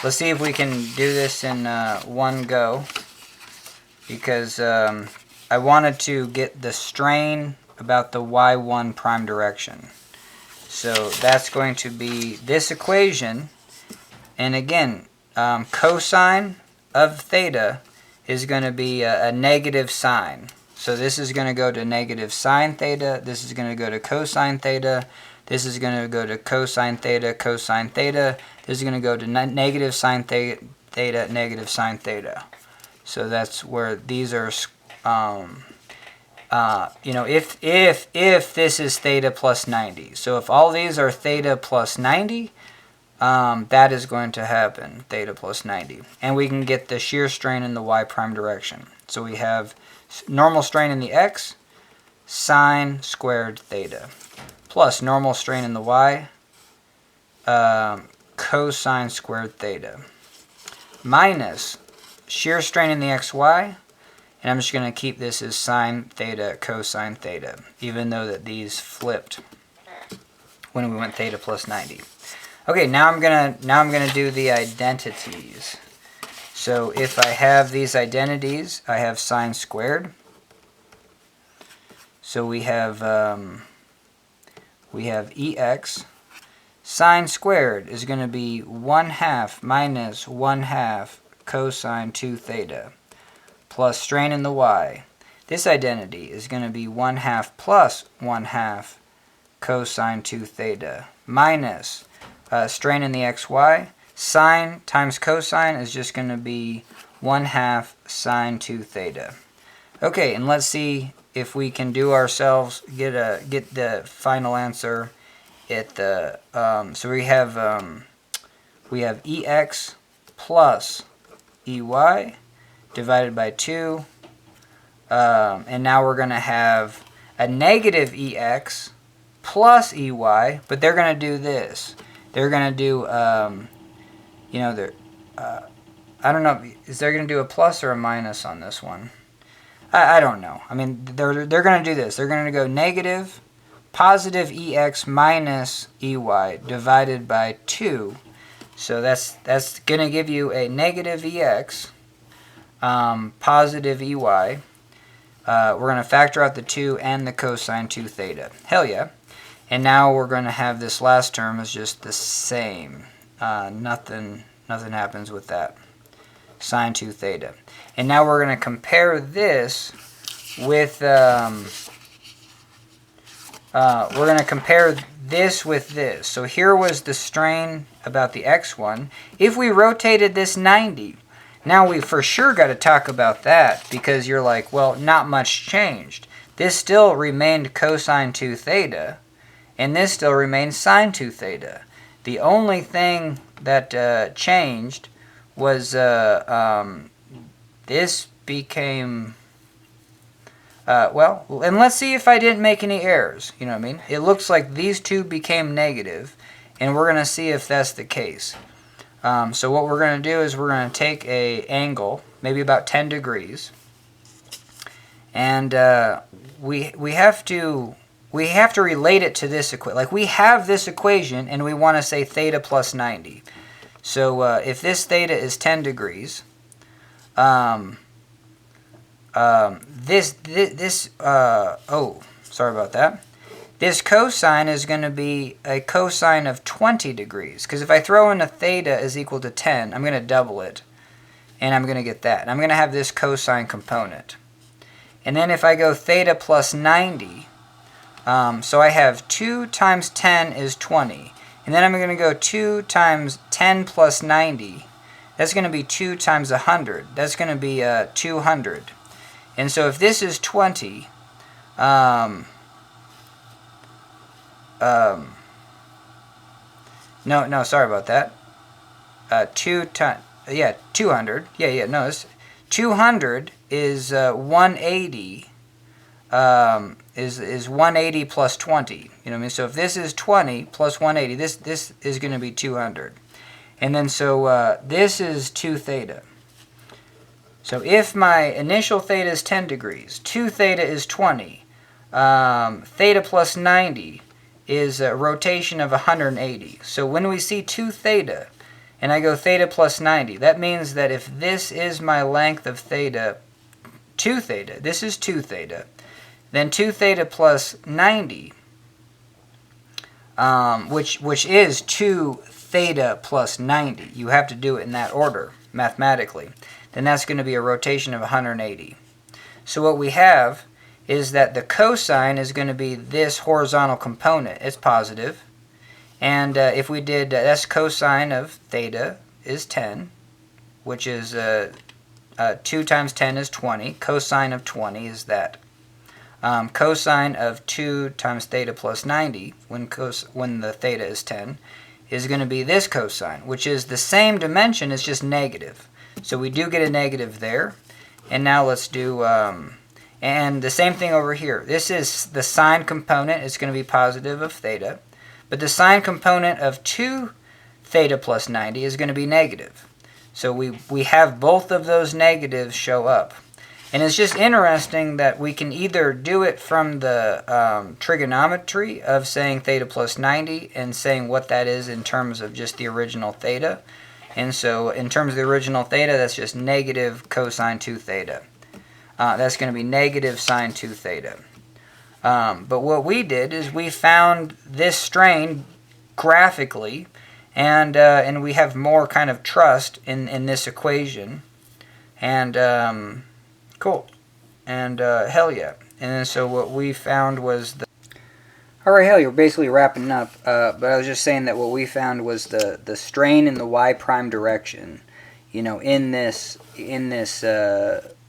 Let's see if we can do this in one go, because I wanted to get the strain about the y1 prime direction. So that's going to be this equation, and again, cosine of theta is going to be a negative sign. So this is going to go to negative sine theta, this is going to go to cosine theta, this is going to go to cosine theta, this is going to go to negative sine theta, negative sine theta. So that's where these are, if this is theta plus 90. So if all these are theta plus 90, that is going to happen, theta plus 90. And we can get the shear strain in the y prime direction. So we have normal strain in the x, sine squared theta, plus normal strain in the y, cosine squared theta, minus shear strain in the xy, and I'm just going to keep this as sine theta, cosine theta, even though that these flipped when we went theta plus 90. Okay, now I'm gonna do the identities. So if I have these identities, I have sine squared. So we have EX. Sine squared is going to be 1/2 minus 1/2 cosine 2 theta plus strain in the y. This identity is going to be 1/2 plus 1/2 cosine 2 theta minus strain in the xy. Sine times cosine is just going to be 1/2 sine 2 theta. Okay, and let's see if we can do ourselves get the final answer at the so we have EX plus EY divided by 2, and now we're going to have a negative EX plus EY, but they're going to do this. They're going to do I don't know, is they're going to do a plus or a minus on this one? I don't know. I mean, they're going to do this. They're going to go negative, positive EX minus EY divided by 2. So that's going to give you a negative EX, positive EY. We're going to factor out the 2 and the cosine 2 theta. Hell yeah. And now we're going to have this last term is just the same. Nothing happens with that. Sine 2 theta. And now we're going to compare this with this. So here was the strain about the x1. If we rotated this 90, now we for sure got to talk about that, because you're like, well, not much changed. This still remained cosine 2 theta, and this still remains sine 2 theta. The only thing that changed was this became, well, and let's see if I didn't make any errors, you know what I mean? It looks like these two became negative, and we're going to see if that's the case. So what we're going to do is we're going to take a angle, maybe about 10 degrees, and we have to relate it to this equation. Like, we have this equation, and we want to say theta plus 90. So if this theta is 10 degrees, oh, sorry about that. This cosine is going to be a cosine of 20 degrees. Because if I throw in a theta is equal to 10, I'm going to double it. And I'm going to get that. And I'm going to have this cosine component. And then if I go theta plus 90, so I have 2 times 10 is 20. And then I'm going to go 2 times 10 plus 90. That's going to be 2 times 100. That's going to be 200. And so if this is 20, no, sorry about that. 200. No, this 200 is 180. Is 180 plus 20. You know what I mean? So if this is 20 plus 180, this is going to be 200. And then so this is 2 theta. So if my initial theta is 10 degrees, 2 theta is 20, theta plus 90 is a rotation of 180. So when we see 2 theta, and I go theta plus 90, that means that if this is my length of theta, 2 theta, this is 2 theta, then 2 theta plus 90, which is 2 theta plus 90. You have to do it in that order, mathematically. Then that's going to be a rotation of 180. So what we have is that the cosine is going to be this horizontal component. It's positive. And if we did, that's cosine of theta is 10, which is 2 times 10 is 20. Cosine of 20 is that. Cosine of 2 times theta plus 90, when the theta is 10, is going to be this cosine, which is the same dimension, it's just negative. So we do get a negative there. And now let's do, and the same thing over here. This is the sine component. It's going to be positive of theta. But the sine component of 2 theta plus 90 is going to be negative. So we have both of those negatives show up. And it's just interesting that we can either do it from the trigonometry of saying theta plus 90 and saying what that is in terms of just the original theta. And so in terms of the original theta, that's just negative cosine 2 theta. That's going to be negative sine 2 theta. But what we did is we found this strain graphically, and we have more kind of trust in this equation. And cool. And hell yeah. And then so what we found was the... Alright, hell, you're basically wrapping up. But I was just saying that what we found was the strain in the y prime direction, you know, in this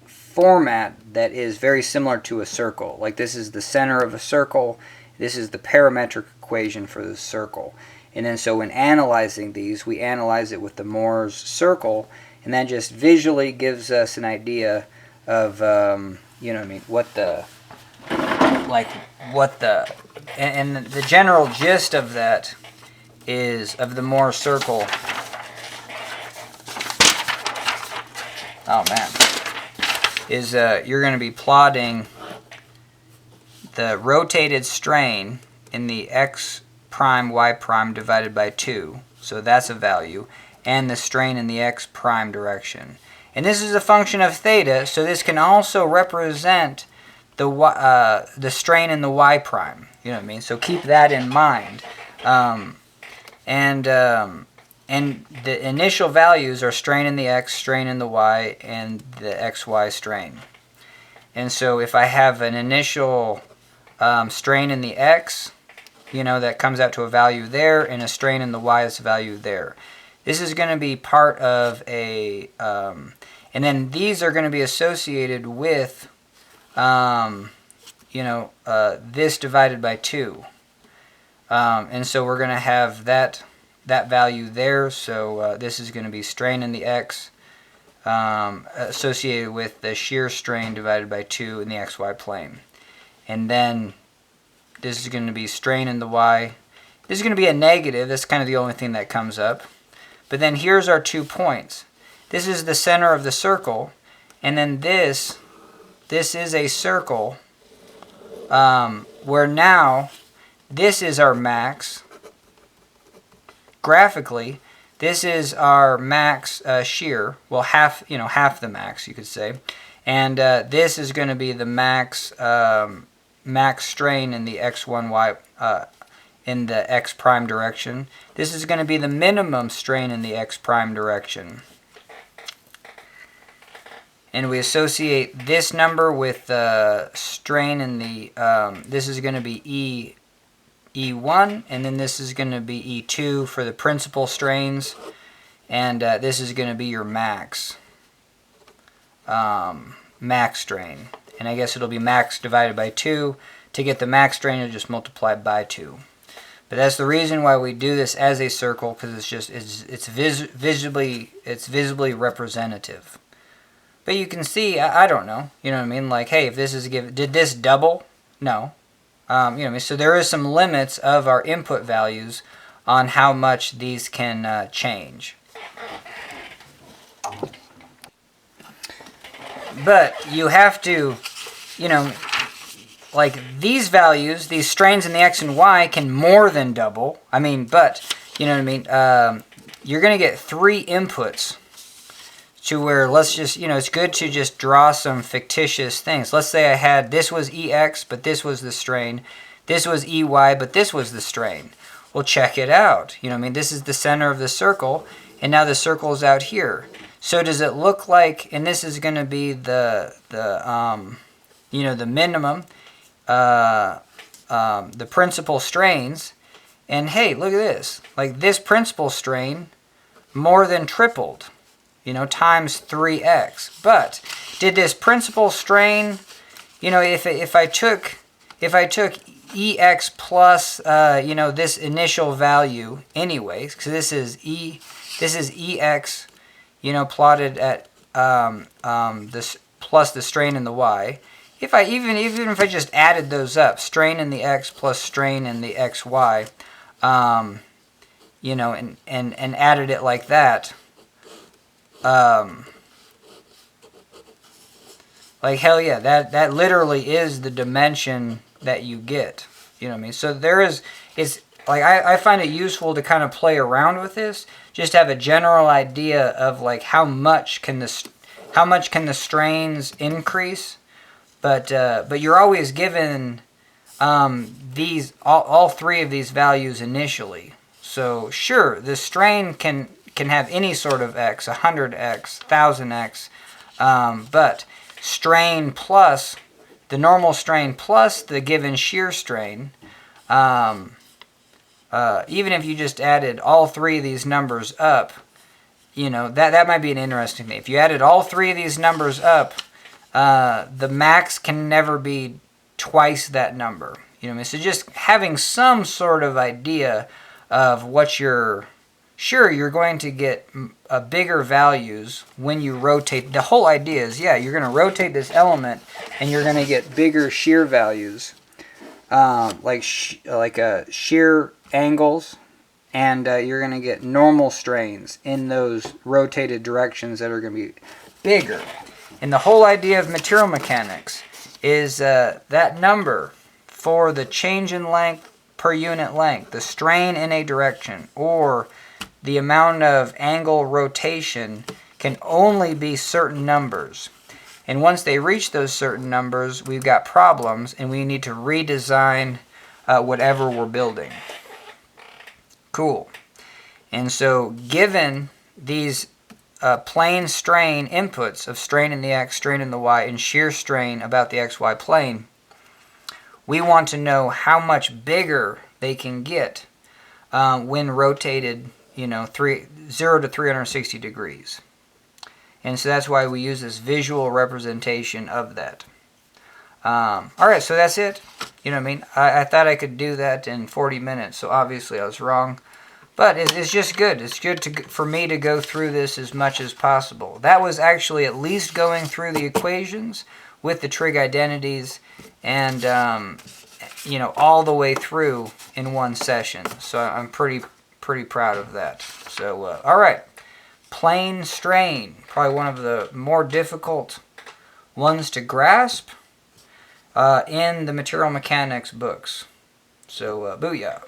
format that is very similar to a circle. Like this is the center of a circle. This is the parametric equation for the circle. And then so when analyzing these, we analyze it with the Moore's circle, and that just visually gives us an idea of, you know what I mean, and the general gist of that is, of the Moore's circle, oh man, is you're going to be plotting the rotated strain in the x prime y prime divided by 2, so that's a value, and the strain in the x prime direction. And this is a function of theta, so this can also represent the strain in the y prime. You know what I mean? So keep that in mind. And the initial values are strain in the x, strain in the y, and the xy strain. And so if I have an initial strain in the x, you know, that comes out to a value there, and a strain in the y is a value there. This is going to be part of a, and then these are going to be associated with, you know, this divided by 2. And so we're going to have that value there, so this is going to be strain in the x associated with the shear strain divided by 2 in the xy plane. And then this is going to be strain in the y. This is going to be a negative. That's kind of the only thing that comes up. But then here's our 2 points. This is the center of the circle, and then this is a circle where now this is our max. Graphically, this is our max shear. Well, half the max, you could say. And this is going to be the max max strain in the x1y in the x prime direction. This is going to be the minimum strain in the x prime direction. And we associate this number with the strain in the, this is going to be E1, and then this is going to be E2 for the principal strains, and this is going to be your max strain. And I guess it'll be max divided by 2. To get the max strain, you'll just multiply by 2. But that's the reason why we do this as a circle, because it's visibly representative. But you can see, I don't know, you know what I mean? Like, hey, if this is given, did this double? No. You know what I mean? So there is some limits of our input values on how much these can change. But you have to, you know, like these values, these strains in the x and y can more than double. I mean, but, you know what I mean? You're going to get 3 inputs to where, let's just, you know, it's good to just draw some fictitious things. Let's say I had, this was EX, but this was the strain. This was EY, but this was the strain. Well, check it out. You know what I mean? This is the center of the circle, and now the circle is out here. So does it look like, and this is going to be the you know, the minimum, the principal strains, and hey, look at this. Like this principal strain more than tripled, you know, times 3x. But did this principal strain, you know, if I took EX plus, you know, this initial value anyways, because this is EX, you know, plotted at this plus the strain in the y. If I even if I just added those up, strain in the x plus strain in the xy, you know, and added it like that, Like, hell yeah, that literally is the dimension that you get. You know what I mean? So there is, it's like, I find it useful to kind of play around with this, just have a general idea of like how much can the strains increase, but you're always given these all three of these values initially. So sure, the strain can have any sort of x, 100x, 1000x, but strain plus the normal strain plus the given shear strain, even if you just added all three of these numbers up, you know, that might be an interesting thing. If you added all three of these numbers up, the max can never be twice that number. You know what I mean? So just having some sort of idea of what you're going to get bigger values when you rotate. The whole idea is, yeah, you're going to rotate this element and you're going to get bigger shear values, like shear angles, and you're going to get normal strains in those rotated directions that are going to be bigger. And the whole idea of material mechanics is that number for the change in length per unit length, the strain in a direction, or the amount of angle rotation can only be certain numbers. And once they reach those certain numbers, we've got problems and we need to redesign whatever we're building. Cool. And so given these plane strain inputs of strain in the x, strain in the y, and shear strain about the xy plane, we want to know how much bigger they can get when rotated, you know, 0 to 360 degrees. And so that's why we use this visual representation of that. Alright, so that's it. You know what I mean? I thought I could do that in 40 minutes, so obviously I was wrong. But it's just good. It's good for me to go through this as much as possible. That was actually at least going through the equations with the trig identities and, you know, all the way through in one session. So I'm pretty proud of that. So, all right. Plane strain. Probably one of the more difficult ones to grasp in the material mechanics books. So, booyah.